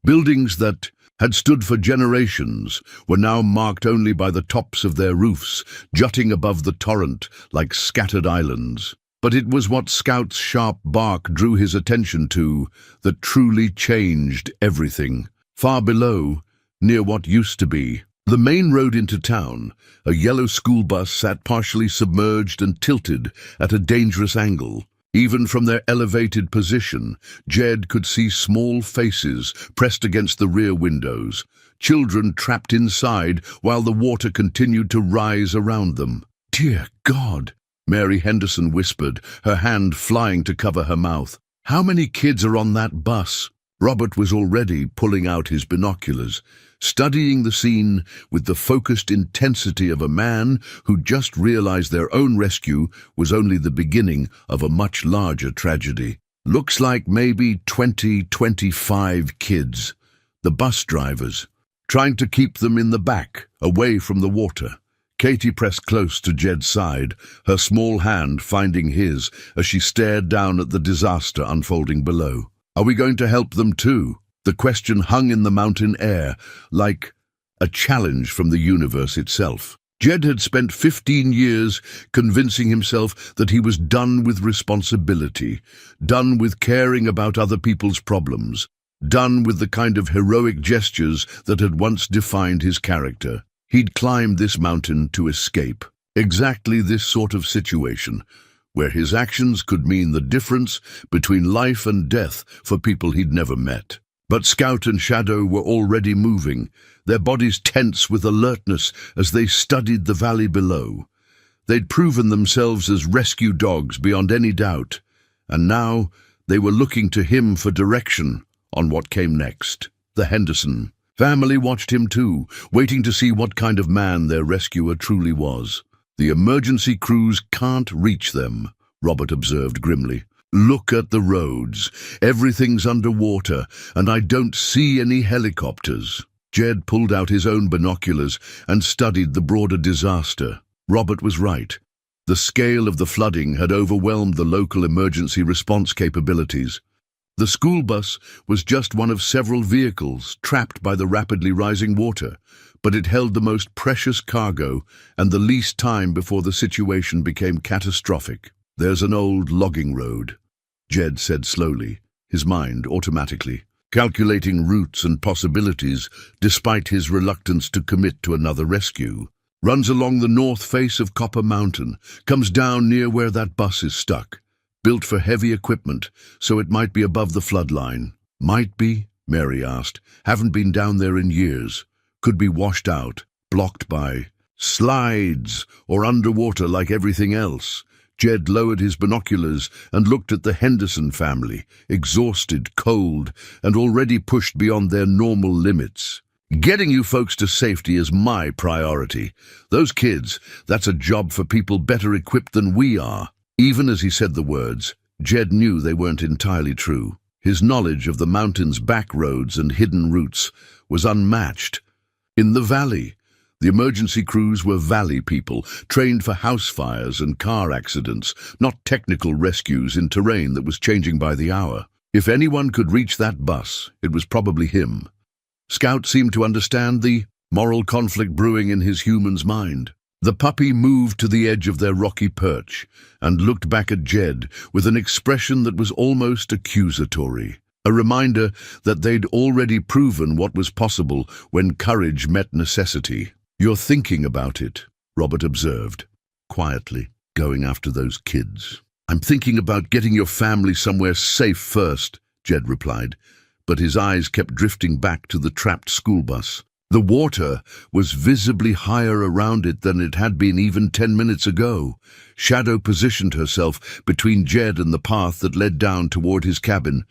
Buildings that had stood for generations were now marked only by the tops of their roofs, jutting above the torrent like scattered islands. But it was what Scout's sharp bark drew his attention to that truly changed everything. Far below, near what used to be the main road into town, a yellow school bus sat partially submerged and tilted at a dangerous angle. Even from their elevated position, Jed could see small faces pressed against the rear windows, children trapped inside while the water continued to rise around them. "Dear God," Mary Henderson whispered, her hand flying to cover her mouth. "How many kids are on that bus?" Robert was already pulling out his binoculars, studying the scene with the focused intensity of a man who just realized their own rescue was only the beginning of a much larger tragedy. "Looks like maybe 25 kids. The bus drivers, trying to keep them in the back, away from the water." Katie pressed close to Jed's side, her small hand finding his as she stared down at the disaster unfolding below. "Are we going to help them too?" The question hung in the mountain air, like a challenge from the universe itself. Jed had spent 15 years convincing himself that he was done with responsibility, done with caring about other people's problems, done with the kind of heroic gestures that had once defined his character. He'd climbed this mountain to escape exactly this sort of situation, where his actions could mean the difference between life and death for people he'd never met. But Scout and Shadow were already moving, their bodies tense with alertness as they studied the valley below. They'd proven themselves as rescue dogs beyond any doubt, and now they were looking to him for direction on what came next. The Henderson family watched him too, waiting to see what kind of man their rescuer truly was. The emergency crews can't reach them, Robert observed grimly. Look at the roads. Everything's underwater, and I don't see any helicopters. Jed pulled out his own binoculars and studied the broader disaster. Robert was right. The scale of the flooding had overwhelmed the local emergency response capabilities. The school bus was just one of several vehicles trapped by the rapidly rising water, but it held the most precious cargo and the least time before the situation became catastrophic. There's an old logging road, Jed said slowly, his mind automatically calculating routes and possibilities despite his reluctance to commit to another rescue. Runs along the north face of Copper Mountain, comes down near where that bus is stuck. Built for heavy equipment, so it might be above the flood line. Might be? Mary asked. Haven't been down there in years. Could be washed out, blocked by slides, or underwater like everything else. Jed lowered his binoculars and looked at the Henderson family, exhausted, cold, and already pushed beyond their normal limits. Getting you folks to safety is my priority. Those kids, that's a job for people better equipped than we are. Even as he said the words, Jed knew they weren't entirely true. His knowledge of the mountain's back roads and hidden routes was unmatched. In the valley, the emergency crews were valley people, trained for house fires and car accidents, not technical rescues in terrain that was changing by the hour. If anyone could reach that bus, it was probably him. Scout seemed to understand the moral conflict brewing in his human's mind. The puppy moved to the edge of their rocky perch and looked back at Jed with an expression that was almost accusatory, a reminder that they'd already proven what was possible when courage met necessity. You're thinking about it, Robert observed, quietly, going after those kids. I'm thinking about getting your family somewhere safe first, Jed replied, but his eyes kept drifting back to the trapped school bus. The water was visibly higher around it than it had been even 10 minutes ago. Shadow positioned herself between Jed and the path that led down toward his cabin.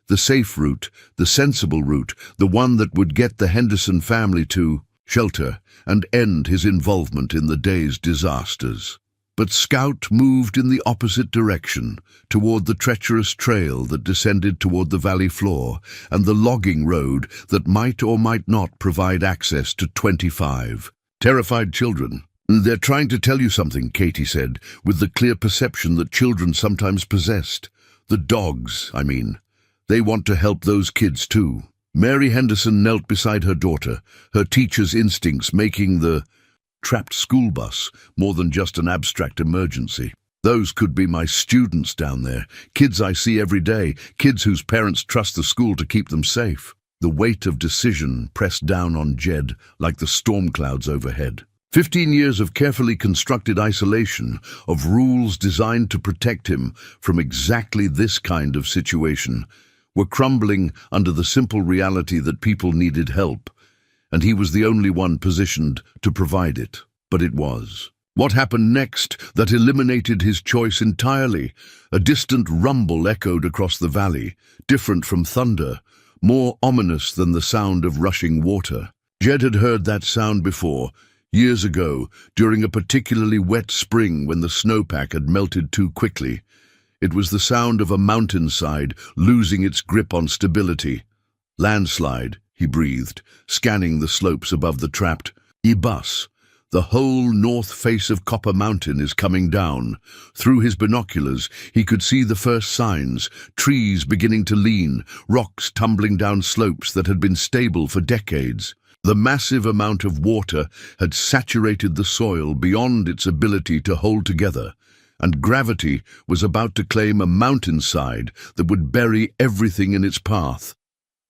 The safe route, the sensible route, the one that would get the Henderson family to shelter and end his involvement in the day's disasters. But Scout moved in the opposite direction, toward the treacherous trail that descended toward the valley floor and the logging road that might or might not provide access to 25 terrified children. They're trying to tell you something, Katie said, with the clear perception that children sometimes possessed. The dogs, I mean. They want to help those kids too. Mary Henderson knelt beside her daughter, her teacher's instincts making the trapped school bus more than just an abstract emergency. Those could be my students down there, kids I see every day, kids whose parents trust the school to keep them safe. The weight of decision pressed down on Jed like the storm clouds overhead. 15 years of carefully constructed isolation, of rules designed to protect him from exactly this kind of situation, were crumbling under the simple reality that people needed help, and he was the only one positioned to provide it. But it was. What happened next that eliminated his choice entirely? A distant rumble echoed across the valley, different from thunder, more ominous than the sound of rushing water. Jed had heard that sound before, years ago, during a particularly wet spring when the snowpack had melted too quickly. It was the sound of a mountainside losing its grip on stability. Landslide, he breathed, scanning the slopes above the trapped bus. The whole north face of Copper Mountain is coming down. Through his binoculars, he could see the first signs, trees beginning to lean, rocks tumbling down slopes that had been stable for decades. The massive amount of water had saturated the soil beyond its ability to hold together, and gravity was about to claim a mountainside that would bury everything in its path,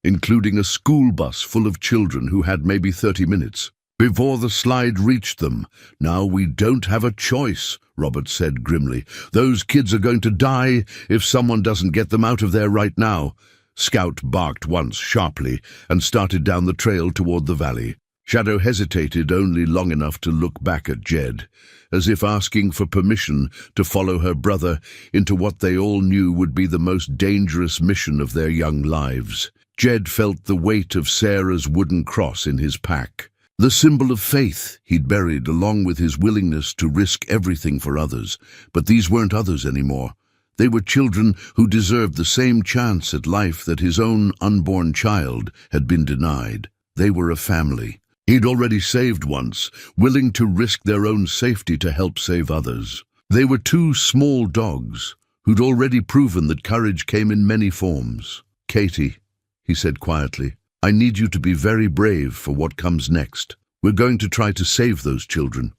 including a school bus full of children who had maybe 30 minutes before the slide reached them. Now we don't have a choice, Robert said grimly. Those kids are going to die if someone doesn't get them out of there right now. Scout barked once sharply and started down the trail toward the valley. Shadow hesitated only long enough to look back at Jed, as if asking for permission to follow her brother into what they all knew would be the most dangerous mission of their young lives. Jed felt the weight of Sarah's wooden cross in his pack, the symbol of faith he'd buried along with his willingness to risk everything for others. But these weren't others anymore. They were children who deserved the same chance at life that his own unborn child had been denied. They were a family he'd already saved once, willing to risk their own safety to help save others. They were two small dogs who'd already proven that courage came in many forms. "Katie," he said quietly, "I need you to be very brave for what comes next. We're going to try to save those children,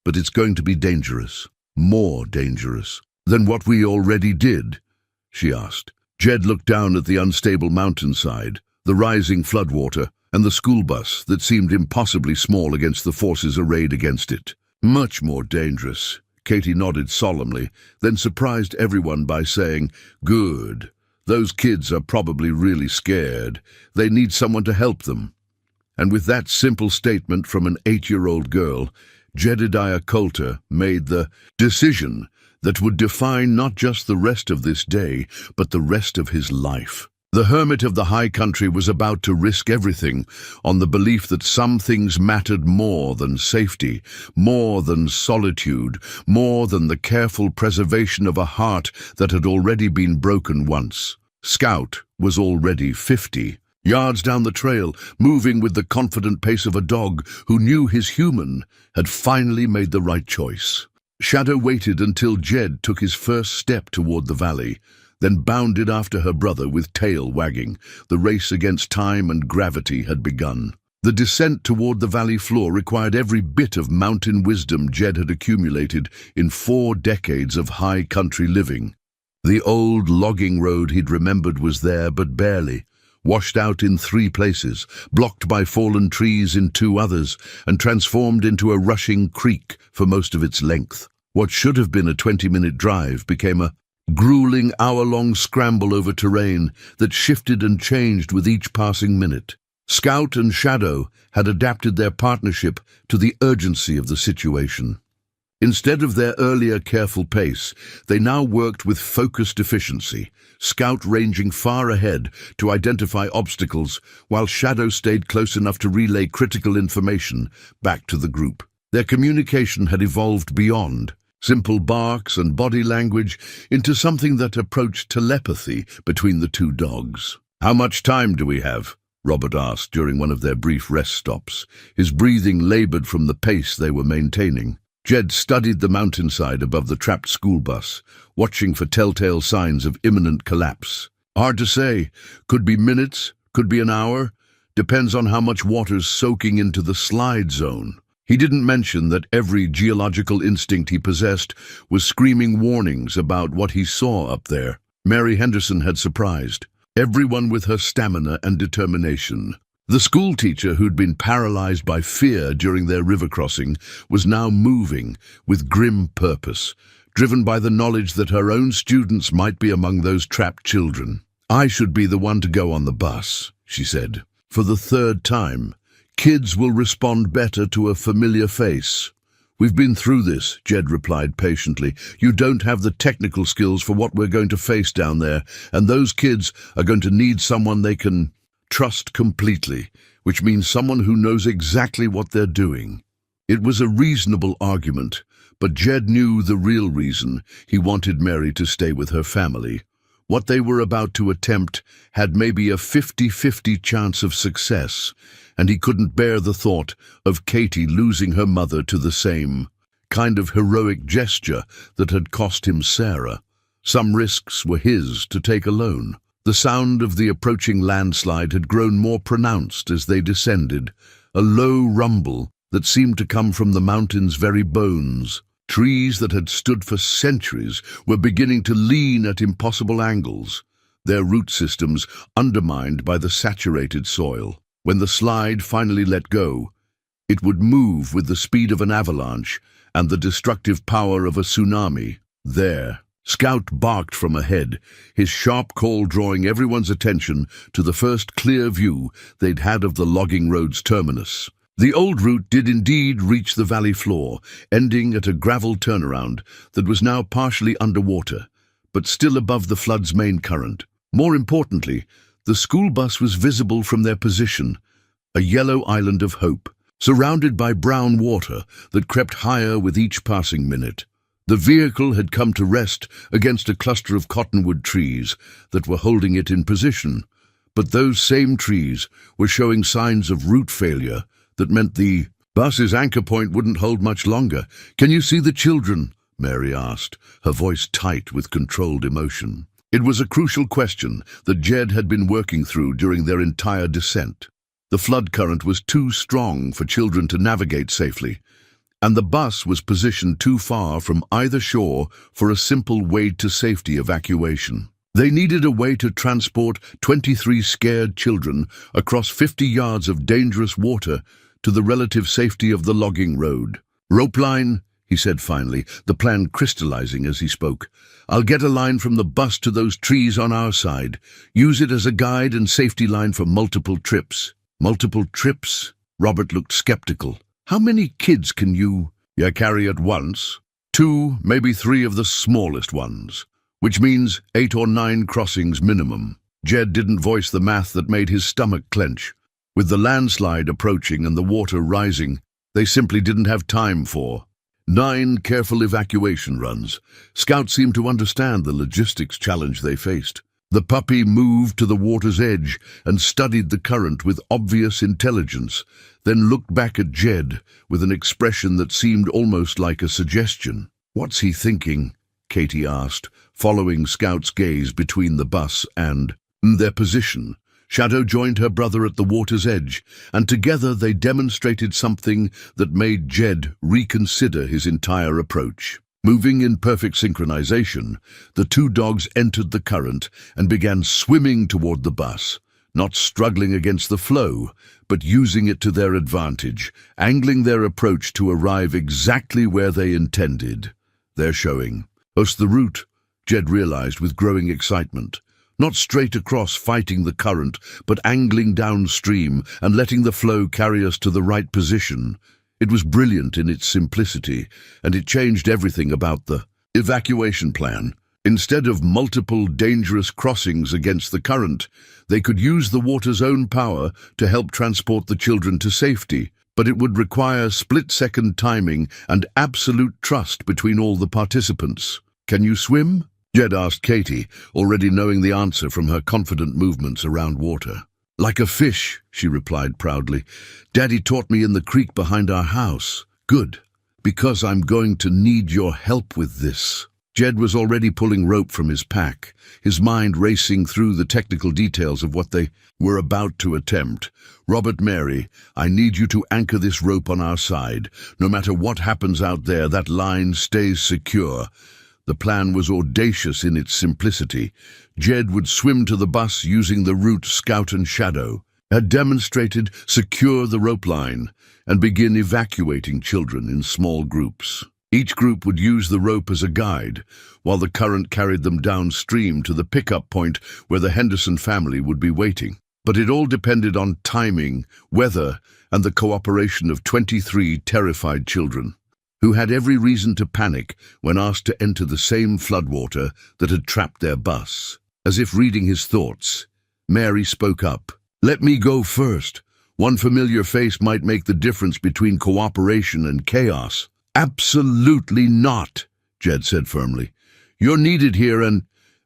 but it's going to be dangerous, more dangerous than what we already did," she asked. Jed looked down at the unstable mountainside, the rising floodwater, and the school bus that seemed impossibly small against the forces arrayed against it. "Much more dangerous," Katie nodded solemnly, then surprised everyone by saying, "Good. Those kids are probably really scared. They need someone to help them." And with that simple statement from an 8-year-old girl, Jedediah Colter made the decision that would define not just the rest of this day, but the rest of his life. The hermit of the high country was about to risk everything on the belief that some things mattered more than safety, more than solitude, more than the careful preservation of a heart that had already been broken once. Scout was already 50 yards down the trail, moving with the confident pace of a dog who knew his human had finally made the right choice. Shadow waited until Jed took his first step toward the valley, then bounded after her brother with tail wagging. The race against time and gravity had begun. The descent toward the valley floor required every bit of mountain wisdom Jed had accumulated in 4 decades of high country living. The old logging road he'd remembered was there, but barely, washed out in 3 places, blocked by fallen trees in 2 others, and transformed into a rushing creek for most of its length. What should have been a 20-minute drive became a grueling hour-long scramble over terrain that shifted and changed with each passing minute. Scout and Shadow had adapted their partnership to the urgency of the situation. Instead of their earlier careful pace, they now worked with focused efficiency, Scout ranging far ahead to identify obstacles, while Shadow stayed close enough to relay critical information back to the group. Their communication had evolved beyond simple barks and body language into something that approached telepathy between the 2 dogs. "How much time do we have?" Robert asked during one of their brief rest stops. His breathing labored from the pace they were maintaining. Jed studied the mountainside above the trapped school bus, watching for telltale signs of imminent collapse. "Hard to say. Could be minutes, could be an hour. Depends on how much water's soaking into the slide zone." He didn't mention that every geological instinct he possessed was screaming warnings about what he saw up there. Mary Henderson had surprised everyone with her stamina and determination. The school teacher who'd been paralyzed by fear during their river crossing was now moving with grim purpose, driven by the knowledge that her own students might be among those trapped children. "I should be the one to go on the bus," she said. "For the 3rd time. Kids will respond better to a familiar face." "We've been through this," Jed replied patiently. "You don't have the technical skills for what we're going to face down there, and those kids are going to need someone they can trust completely, which means someone who knows exactly what they're doing." It was a reasonable argument, but Jed knew the real reason he wanted Mary to stay with her family. What they were about to attempt had maybe a 50-50 chance of success, and he couldn't bear the thought of Katie losing her mother to the same kind of heroic gesture that had cost him Sarah. Some risks were his to take alone. The sound of the approaching landslide had grown more pronounced as they descended, a low rumble that seemed to come from the mountain's very bones. Trees that had stood for centuries were beginning to lean at impossible angles, their root systems undermined by the saturated soil. When the slide finally let go, it would move with the speed of an avalanche and the destructive power of a tsunami. There, Scout barked from ahead, his sharp call drawing everyone's attention to the first clear view they'd had of the logging road's terminus. The old route did indeed reach the valley floor, ending at a gravel turnaround that was now partially underwater, but still above the flood's main current. More importantly, the school bus was visible from their position, a yellow island of hope, surrounded by brown water that crept higher with each passing minute. The vehicle had come to rest against a cluster of cottonwood trees that were holding it in position, but those same trees were showing signs of root failure that meant the bus's anchor point wouldn't hold much longer. "Can you see the children?" Mary asked, her voice tight with controlled emotion. It was a crucial question that Jed had been working through during their entire descent. The flood current was too strong for children to navigate safely, and the bus was positioned too far from either shore for a simple wade-to-safety evacuation. They needed a way to transport 23 scared children across 50 yards of dangerous water to the relative safety of the logging road. "Rope line," he said finally, the plan crystallizing as he spoke. "I'll get a line from the bus to those trees on our side. Use it as a guide and safety line for multiple trips." "Multiple trips?" Robert looked skeptical. "How many kids can you carry at once?" "2, maybe 3 of the smallest ones, which means 8 or 9 crossings minimum." Jed didn't voice the math that made his stomach clench. With the landslide approaching and the water rising, they simply didn't have time for 9 careful evacuation runs. Scouts seemed to understand the logistics challenge they faced. The puppy moved to the water's edge and studied the current with obvious intelligence, then looked back at Jed with an expression that seemed almost like a suggestion. "What's he thinking?" Katie asked, following Scout's gaze between the bus and their position. Shadow joined her brother at the water's edge, and together they demonstrated something that made Jed reconsider his entire approach. Moving in perfect synchronization, the 2 dogs entered the current and began swimming toward the bus, not struggling against the flow, but using it to their advantage, angling their approach to arrive exactly where they intended. They're showing us the route, Jed realized with growing excitement. Not straight across fighting the current, but angling downstream and letting the flow carry us to the right position. It was brilliant in its simplicity, and it changed everything about the evacuation plan. Instead of multiple dangerous crossings against the current, they could use the water's own power to help transport the children to safety, but it would require split-second timing and absolute trust between all the participants. "Can you swim?" Jed asked Katie, already knowing the answer from her confident movements around water. "Like a fish," she replied proudly. "Daddy taught me in the creek behind our house." "Good, because I'm going to need your help with this." Jed was already pulling rope from his pack, his mind racing through the technical details of what they were about to attempt. "Robert, Mary, I need you to anchor this rope on our side. No matter what happens out there, that line stays secure." The plan was audacious in its simplicity. Jed would swim to the bus using the route Scout and Shadow had demonstrated, secure the rope line, and begin evacuating children in small groups. Each group would use the rope as a guide, while the current carried them downstream to the pickup point where the Henderson family would be waiting. But it all depended on timing, weather, and the cooperation of 23 terrified children, who had every reason to panic when asked to enter the same floodwater that had trapped their bus. As if reading his thoughts, Mary spoke up. "Let me go first. One familiar face might make the difference between cooperation and chaos." "Absolutely not," Jed said firmly. "You're needed here and—"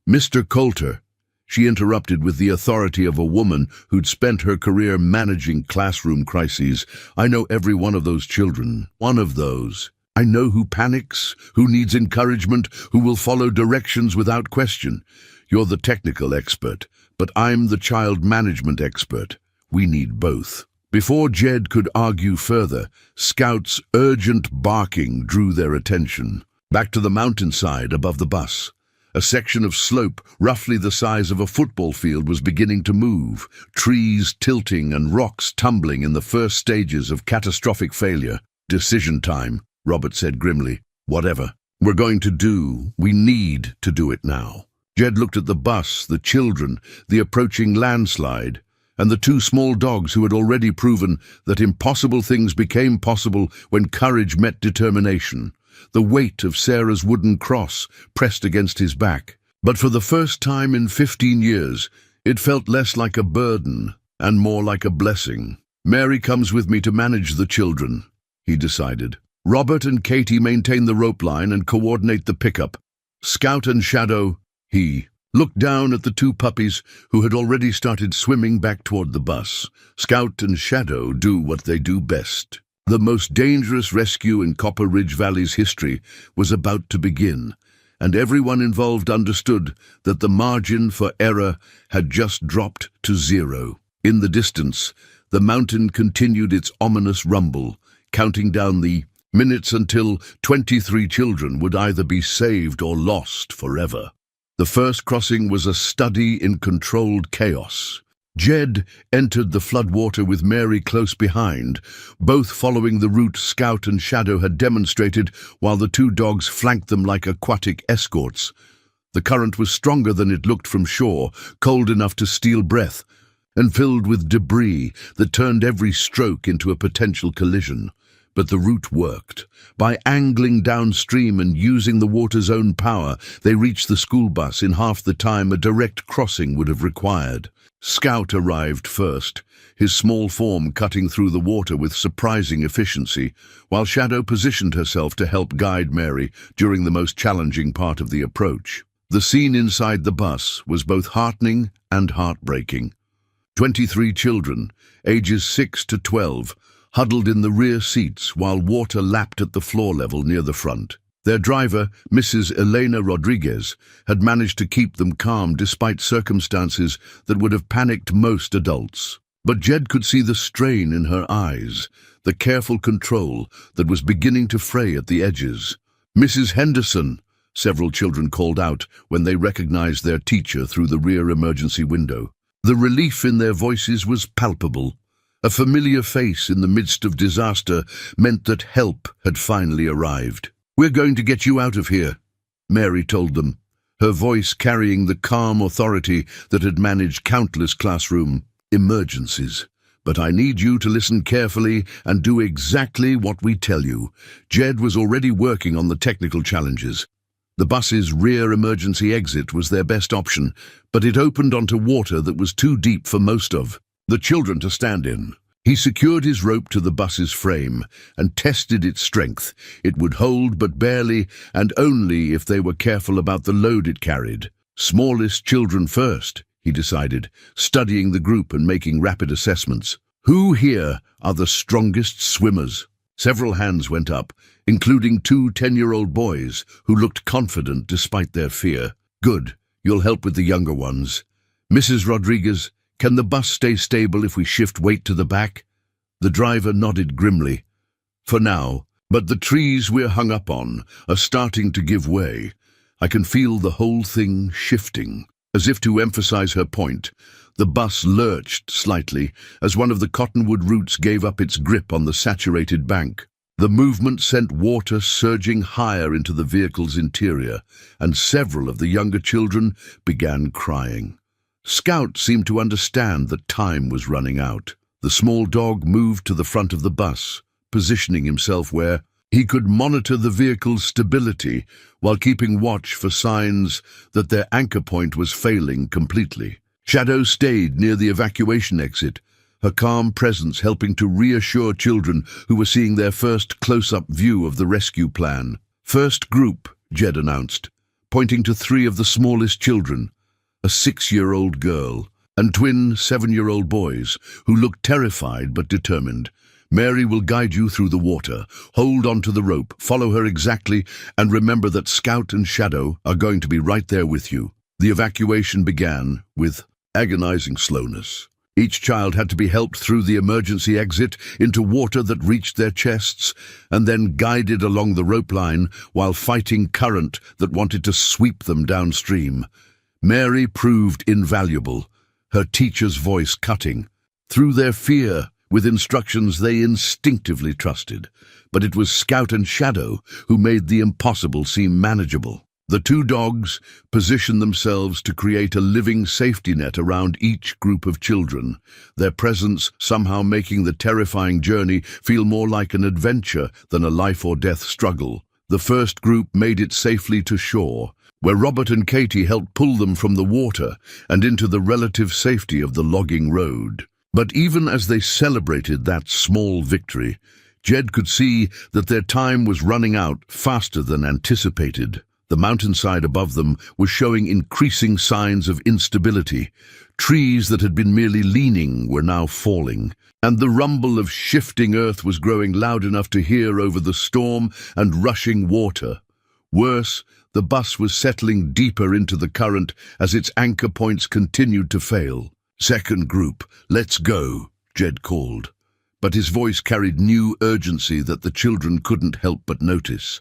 "Mr. Colter," she interrupted with the authority of a woman who'd spent her career managing classroom crises. "I know every one of those children. One of those. I know who panics, who needs encouragement, who will follow directions without question. You're the technical expert, but I'm the child management expert. We need both." Before Jed could argue further, Scout's urgent barking drew their attention. Back to the mountainside above the bus. A section of slope, roughly the size of a football field, was beginning to move, trees tilting and rocks tumbling in the first stages of catastrophic failure. "Decision time," Robert said grimly. "Whatever we're going to do, we need to do it now." Jed looked at the bus, the children, the approaching landslide, and the two small dogs who had already proven that impossible things became possible when courage met determination. The weight of Sarah's wooden cross pressed against his back. But for the first time in 15 years, it felt less like a burden and more like a blessing. Mary comes with me to manage the children, he decided. Robert and Katie maintain the rope line and coordinate the pickup. Scout and Shadow, he looked down at the two puppies who had already started swimming back toward the bus. Scout and Shadow do what they do best. The most dangerous rescue in Copper Ridge Valley's history was about to begin, and everyone involved understood that the margin for error had just dropped to 0. In the distance, the mountain continued its ominous rumble, counting down the minutes until 23 children would either be saved or lost forever. The first crossing was a study in controlled chaos. Jed entered the floodwater with Mary close behind, both following the route Scout and Shadow had demonstrated, while the two dogs flanked them like aquatic escorts. The current was stronger than it looked from shore, cold enough to steal breath, and filled with debris that turned every stroke into a potential collision. But the route worked. By angling downstream and using the water's own power, they reached the school bus in half the time a direct crossing would have required. Scout arrived first, his small form cutting through the water with surprising efficiency, while Shadow positioned herself to help guide Mary during the most challenging part of the approach. The scene inside the bus was both heartening and heartbreaking. 23 children, ages 6 to 12, huddled in the rear seats while water lapped at the floor level near the front. Their driver, Mrs. Elena Rodriguez, had managed to keep them calm despite circumstances that would have panicked most adults. But Jed could see the strain in her eyes, the careful control that was beginning to fray at the edges. "Mrs. Henderson," several children called out when they recognized their teacher through the rear emergency window. The relief in their voices was palpable. A familiar face in the midst of disaster meant that help had finally arrived. "We're going to get you out of here," Mary told them, her voice carrying the calm authority that had managed countless classroom emergencies. "But I need you to listen carefully and do exactly what we tell you." Jed was already working on the technical challenges. The bus's rear emergency exit was their best option, but it opened onto water that was too deep for most of the children to stand in. He secured his rope to the bus's frame and tested its strength. It would hold, but barely, and only if they were careful about the load it carried. Smallest children first, he decided, studying the group and making rapid assessments. "Who here are the strongest swimmers?" Several hands went up, including 2 10-year-old boys who looked confident despite their fear. "Good, you'll help with the younger ones. Mrs. Rodriguez, can the bus stay stable if we shift weight to the back?" The driver nodded grimly. "For now, but the trees we're hung up on are starting to give way. I can feel the whole thing shifting." As if to emphasize her point, the bus lurched slightly as one of the cottonwood roots gave up its grip on the saturated bank. The movement sent water surging higher into the vehicle's interior, and several of the younger children began crying. Scout seemed to understand that time was running out. The small dog moved to the front of the bus, positioning himself where he could monitor the vehicle's stability while keeping watch for signs that their anchor point was failing completely. Shadow stayed near the evacuation exit, her calm presence helping to reassure children who were seeing their first close-up view of the rescue plan. "First group," Jed announced, pointing to 3 of the smallest children, a 6-year-old girl and twin 7-year-old boys who looked terrified but determined. "Mary will guide you through the water. Hold onto the rope, follow her exactly, and remember that Scout and Shadow are going to be right there with you." The evacuation began with agonizing slowness. Each child had to be helped through the emergency exit into water that reached their chests, and then guided along the rope line while fighting current that wanted to sweep them downstream. Mary proved invaluable, her teacher's voice cutting through their fear with instructions they instinctively trusted. But it was Scout and Shadow who made the impossible seem manageable. The two dogs positioned themselves to create a living safety net around each group of children, their presence somehow making the terrifying journey feel more like an adventure than a life-or-death struggle. The first group made it safely to shore, where Robert and Katie helped pull them from the water and into the relative safety of the logging road. But even as they celebrated that small victory, Jed could see that their time was running out faster than anticipated. The mountainside above them was showing increasing signs of instability. Trees that had been merely leaning were now falling, and the rumble of shifting earth was growing loud enough to hear over the storm and rushing water. Worse, the bus was settling deeper into the current as its anchor points continued to fail. "Second group, let's go," Jed called. But his voice carried new urgency that the children couldn't help but notice.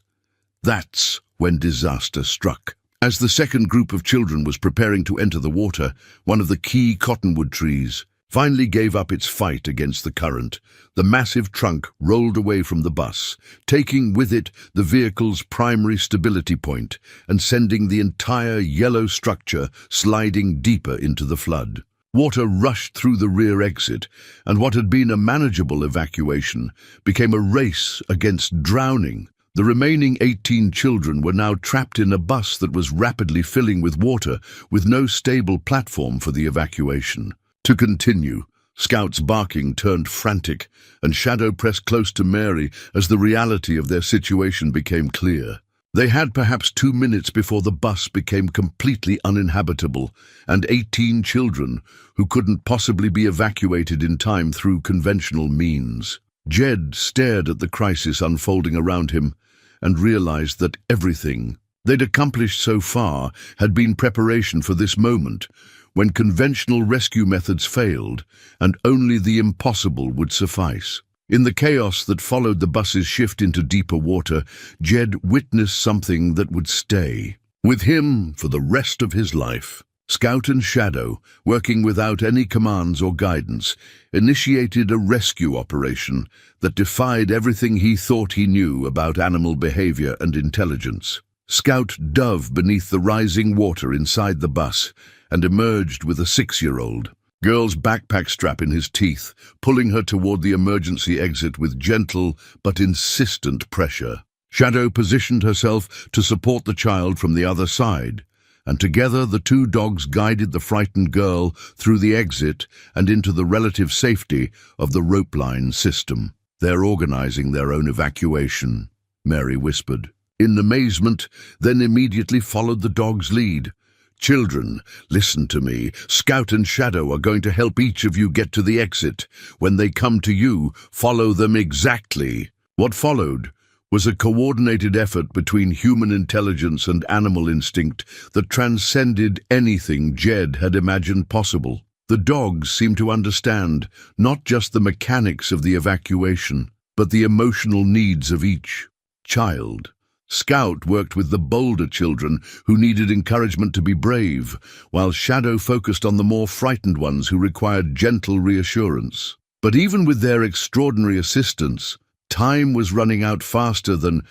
That's when disaster struck. As the second group of children was preparing to enter the water, one of the key cottonwood trees finally gave up its fight against the current. The massive trunk rolled away from the bus, taking with it the vehicle's primary stability point and sending the entire yellow structure sliding deeper into the flood. Water rushed through the rear exit, and what had been a manageable evacuation became a race against drowning. The remaining 18 children were now trapped in a bus that was rapidly filling with water, with no stable platform for the evacuation. To continue, Scout's barking turned frantic, and Shadow pressed close to Mary as the reality of their situation became clear. They had perhaps 2 minutes before the bus became completely uninhabitable, and 18 children who couldn't possibly be evacuated in time through conventional means. Jed stared at the crisis unfolding around him and realized that everything they'd accomplished so far had been preparation for this moment, when conventional rescue methods failed and only the impossible would suffice. In the chaos that followed the bus's shift into deeper water, Jed witnessed something that would stay with him for the rest of his life. Scout and Shadow, working without any commands or guidance, initiated a rescue operation that defied everything he thought he knew about animal behavior and intelligence. Scout dove beneath the rising water inside the bus and emerged with a 6-year-old girl's backpack strap in his teeth, pulling her toward the emergency exit with gentle but insistent pressure. Shadow positioned herself to support the child from the other side, and together the two dogs guided the frightened girl through the exit and into the relative safety of the rope line system. "They're organizing their own evacuation," Mary whispered. In amazement, then immediately followed the dog's lead. "Children, listen to me. Scout and Shadow are going to help each of you get to the exit. When they come to you, follow them exactly." What followed was a coordinated effort between human intelligence and animal instinct that transcended anything Jed had imagined possible. The dogs seemed to understand not just the mechanics of the evacuation, but the emotional needs of each child. Scout worked with the bolder children who needed encouragement to be brave, while Shadow focused on the more frightened ones who required gentle reassurance. But even with their extraordinary assistance, time was running out faster than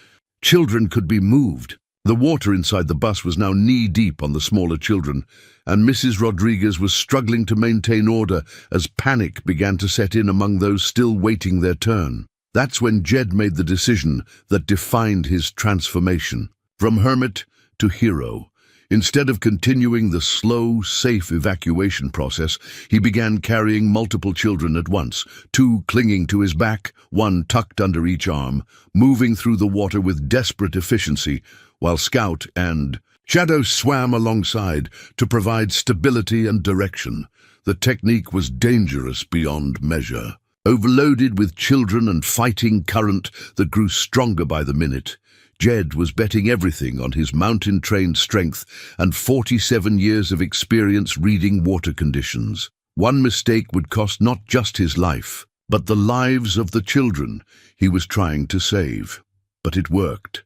children could be moved. The water inside the bus was now knee-deep on the smaller children, and Mrs. Rodriguez was struggling to maintain order as panic began to set in among those still waiting their turn. That's when Jed made the decision that defined his transformation. From hermit to hero. Instead of continuing the slow, safe evacuation process, he began carrying multiple children at once, 2 clinging to his back, 1 tucked under each arm, moving through the water with desperate efficiency, while Scout and Shadow swam alongside to provide stability and direction. The technique was dangerous beyond measure. Overloaded with children and fighting current that grew stronger by the minute, Jed was betting everything on his mountain-trained strength and 47 years of experience reading water conditions. One mistake would cost not just his life, but the lives of the children he was trying to save. But it worked.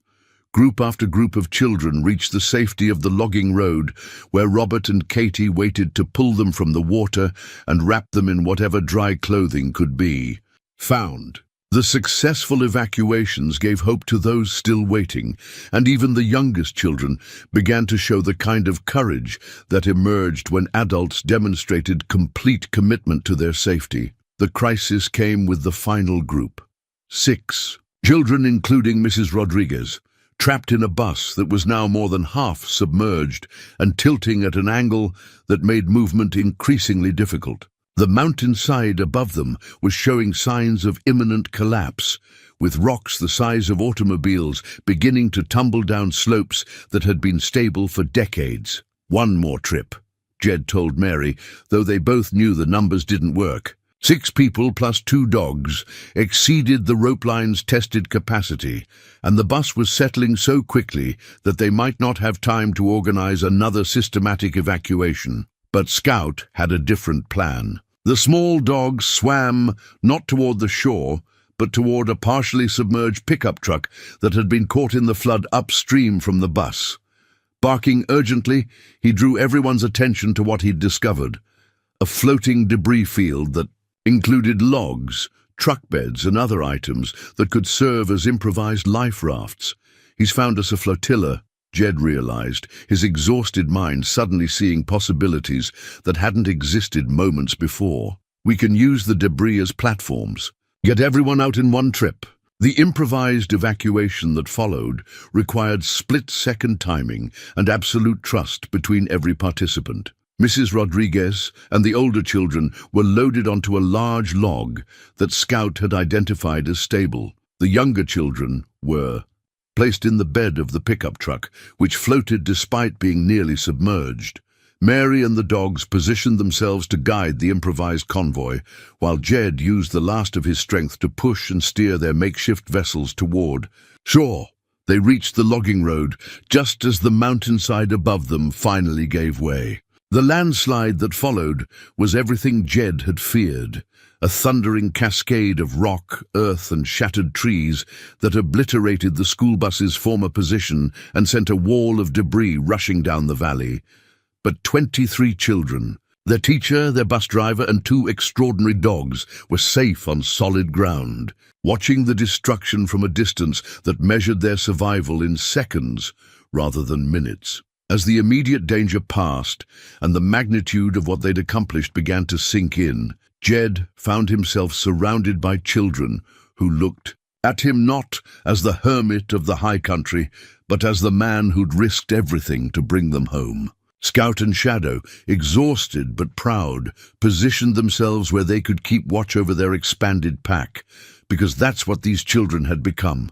Group after group of children reached the safety of the logging road, where Robert and Katie waited to pull them from the water and wrap them in whatever dry clothing could be found. The successful evacuations gave hope to those still waiting, and even the youngest children began to show the kind of courage that emerged when adults demonstrated complete commitment to their safety. The crisis came with the final group. 6 children, including Mrs. Rodriguez, trapped in a bus that was now more than half submerged and tilting at an angle that made movement increasingly difficult. The mountainside above them was showing signs of imminent collapse, with rocks the size of automobiles beginning to tumble down slopes that had been stable for decades. "One more trip," Jed told Mary, though they both knew the numbers didn't work. 6 people plus 2 dogs exceeded the rope line's tested capacity, and the bus was settling so quickly that they might not have time to organize another systematic evacuation. But Scout had a different plan. The small dogs swam not toward the shore, but toward a partially submerged pickup truck that had been caught in the flood upstream from the bus. Barking urgently, he drew everyone's attention to what he'd discovered: a floating debris field that included logs, truck beds, and other items that could serve as improvised life rafts. "He's found us a flotilla," Jed realized, his exhausted mind suddenly seeing possibilities that hadn't existed moments before. "We can use the debris as platforms. Get everyone out in one trip." The improvised evacuation that followed required split-second timing and absolute trust between every participant. Mrs. Rodriguez and the older children were loaded onto a large log that Scout had identified as stable. The younger children were placed in the bed of the pickup truck, which floated despite being nearly submerged. Mary and the dogs positioned themselves to guide the improvised convoy, while Jed used the last of his strength to push and steer their makeshift vessels toward shore. They reached the logging road just as the mountainside above them finally gave way. The landslide that followed was everything Jed had feared, a thundering cascade of rock, earth, and shattered trees that obliterated the school bus's former position and sent a wall of debris rushing down the valley. But 23 children, their teacher, their bus driver, and 2 extraordinary dogs were safe on solid ground, watching the destruction from a distance that measured their survival in seconds rather than minutes. As the immediate danger passed and the magnitude of what they'd accomplished began to sink in, Jed found himself surrounded by children who looked at him not as the hermit of the high country, but as the man who'd risked everything to bring them home. Scout and Shadow, exhausted but proud, positioned themselves where they could keep watch over their expanded pack, because that's what these children had become,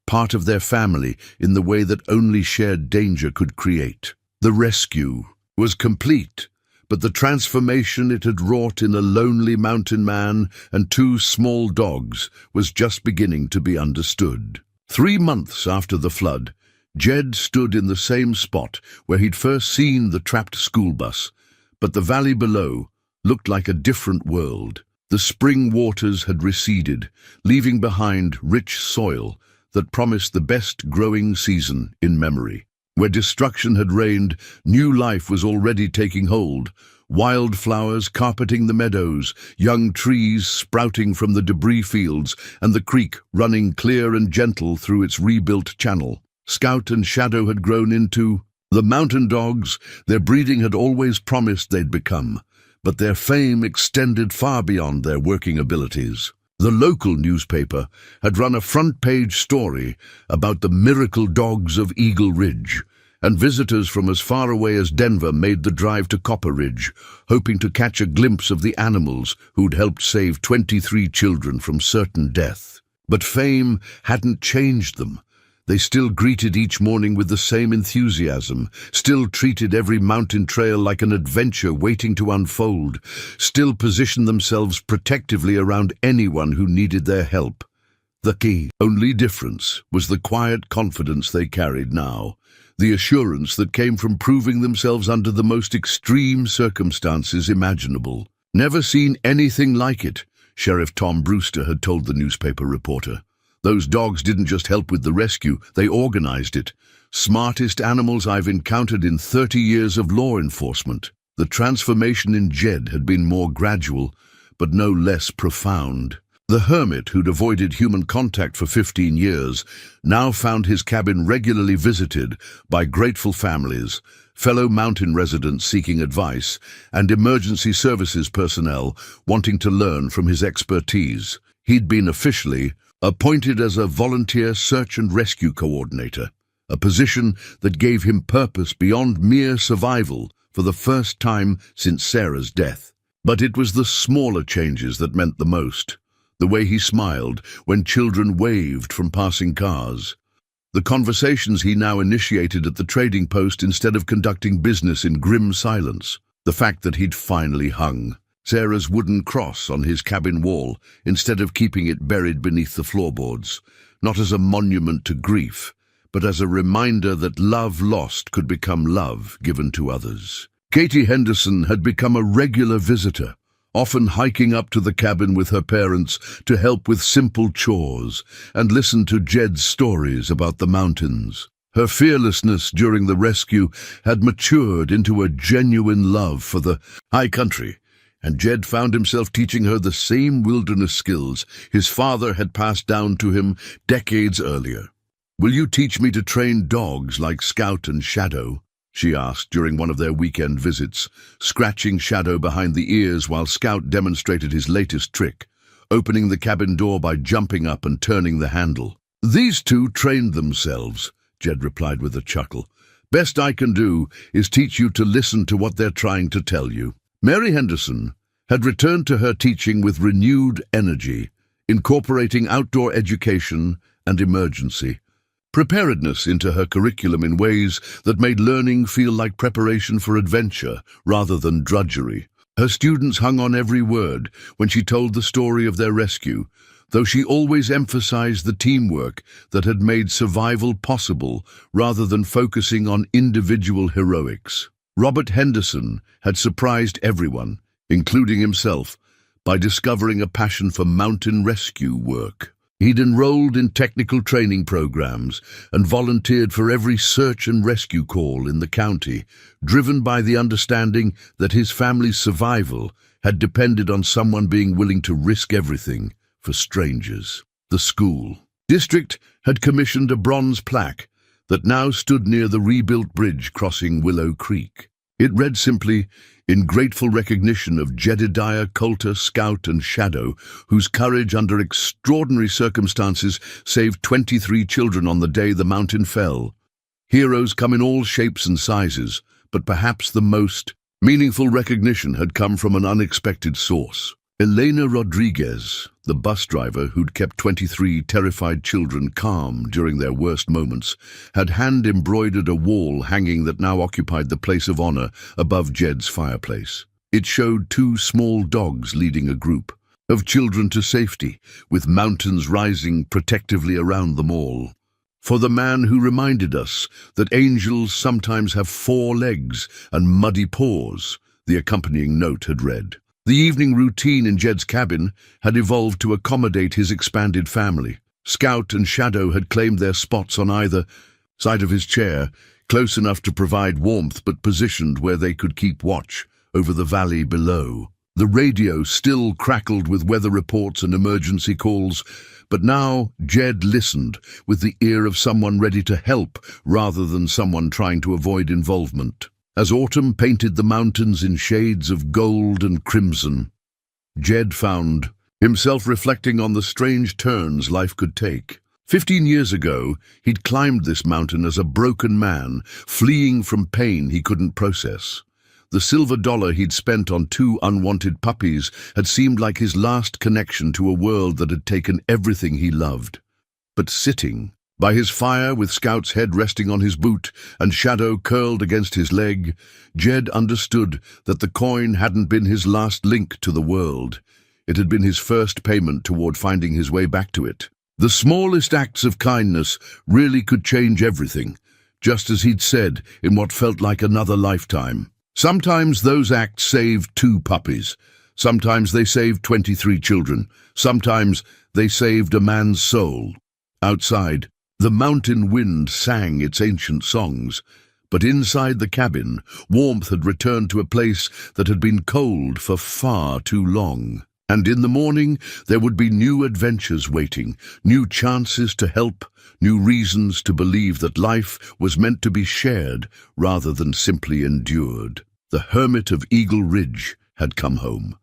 part of their family in the way that only shared danger could create. The rescue was complete, but the transformation it had wrought in a lonely mountain man and 2 small dogs was just beginning to be understood. 3 months after the flood, Jed stood in the same spot where he'd first seen the trapped school bus, but the valley below looked like a different world. The spring waters had receded, leaving behind rich soil that promised the best growing season in memory. Where destruction had reigned, new life was already taking hold, wildflowers carpeting the meadows, young trees sprouting from the debris fields, and the creek running clear and gentle through its rebuilt channel. Scout and Shadow had grown into the mountain dogs their breeding had always promised they'd become, but their fame extended far beyond their working abilities. The local newspaper had run a front-page story about the miracle dogs of Eagle Ridge, and visitors from as far away as Denver made the drive to Copper Ridge, hoping to catch a glimpse of the animals who'd helped save 23 children from certain death. But fame hadn't changed them. They still greeted each morning with the same enthusiasm, still treated every mountain trail like an adventure waiting to unfold, still positioned themselves protectively around anyone who needed their help. The key, only difference, was the quiet confidence they carried now, the assurance that came from proving themselves under the most extreme circumstances imaginable. "Never seen anything like it," Sheriff Tom Brewster had told the newspaper reporter. "Those dogs didn't just help with the rescue, they organized it. Smartest animals I've encountered in 30 years of law enforcement." The transformation in Jed had been more gradual, but no less profound. The hermit, who'd avoided human contact for 15 years, now found his cabin regularly visited by grateful families, fellow mountain residents seeking advice, and emergency services personnel wanting to learn from his expertise. He'd been officially appointed as a volunteer search and rescue coordinator, a position that gave him purpose beyond mere survival for the first time since Sarah's death. But it was the smaller changes that meant the most. The way he smiled when children waved from passing cars. The conversations he now initiated at the trading post instead of conducting business in grim silence. The fact that he'd finally hung Sarah's wooden cross on his cabin wall instead of keeping it buried beneath the floorboards, not as a monument to grief, but as a reminder that love lost could become love given to others. Katie Henderson had become a regular visitor, often hiking up to the cabin with her parents to help with simple chores and listen to Jed's stories about the mountains. Her fearlessness during the rescue had matured into a genuine love for the high country, and Jed found himself teaching her the same wilderness skills his father had passed down to him decades earlier. "Will you teach me to train dogs like Scout and Shadow?" she asked during one of their weekend visits, scratching Shadow behind the ears while Scout demonstrated his latest trick, opening the cabin door by jumping up and turning the handle. "These two trained themselves," Jed replied with a chuckle. "Best I can do is teach you to listen to what they're trying to tell you." Mary Henderson had returned to her teaching with renewed energy, incorporating outdoor education and emergency preparedness into her curriculum in ways that made learning feel like preparation for adventure rather than drudgery. Her students hung on every word when she told the story of their rescue, though she always emphasized the teamwork that had made survival possible rather than focusing on individual heroics. Robert Henderson had surprised everyone, including himself, by discovering a passion for mountain rescue work. He'd enrolled in technical training programs and volunteered for every search and rescue call in the county, driven by the understanding that his family's survival had depended on someone being willing to risk everything for strangers. The school district had commissioned a bronze plaque that now stood near the rebuilt bridge crossing Willow Creek. It read simply, "In grateful recognition of Jedediah Colter, Scout and Shadow, whose courage under extraordinary circumstances saved 23 children on the day the mountain fell. Heroes come in all shapes and sizes, but perhaps the most meaningful recognition had come from an unexpected source." Elena Rodriguez, the bus driver who'd kept 23 terrified children calm during their worst moments, had hand-embroidered a wall hanging that now occupied the place of honor above Jed's fireplace. It showed two small dogs leading a group of children to safety, with mountains rising protectively around them all. "For the man who reminded us that angels sometimes have 4 legs and muddy paws," the accompanying note had read. The evening routine in Jed's cabin had evolved to accommodate his expanded family. Scout and Shadow had claimed their spots on either side of his chair, close enough to provide warmth but positioned where they could keep watch over the valley below. The radio still crackled with weather reports and emergency calls, but now Jed listened with the ear of someone ready to help rather than someone trying to avoid involvement. As autumn painted the mountains in shades of gold and crimson, Jed found himself reflecting on the strange turns life could take. 15 years ago, he'd climbed this mountain as a broken man, fleeing from pain he couldn't process. The silver dollar he'd spent on 2 unwanted puppies had seemed like his last connection to a world that had taken everything he loved. But sitting by his fire, with Scout's head resting on his boot and Shadow curled against his leg, Jed understood that the coin hadn't been his last link to the world. It had been his first payment toward finding his way back to it. The smallest acts of kindness really could change everything, just as he'd said in what felt like another lifetime. Sometimes those acts saved 2 puppies. Sometimes they saved 23 children. Sometimes they saved a man's soul. Outside, the mountain wind sang its ancient songs, but inside the cabin, warmth had returned to a place that had been cold for far too long. And in the morning, there would be new adventures waiting, new chances to help, new reasons to believe that life was meant to be shared rather than simply endured. The hermit of Eagle Ridge had come home.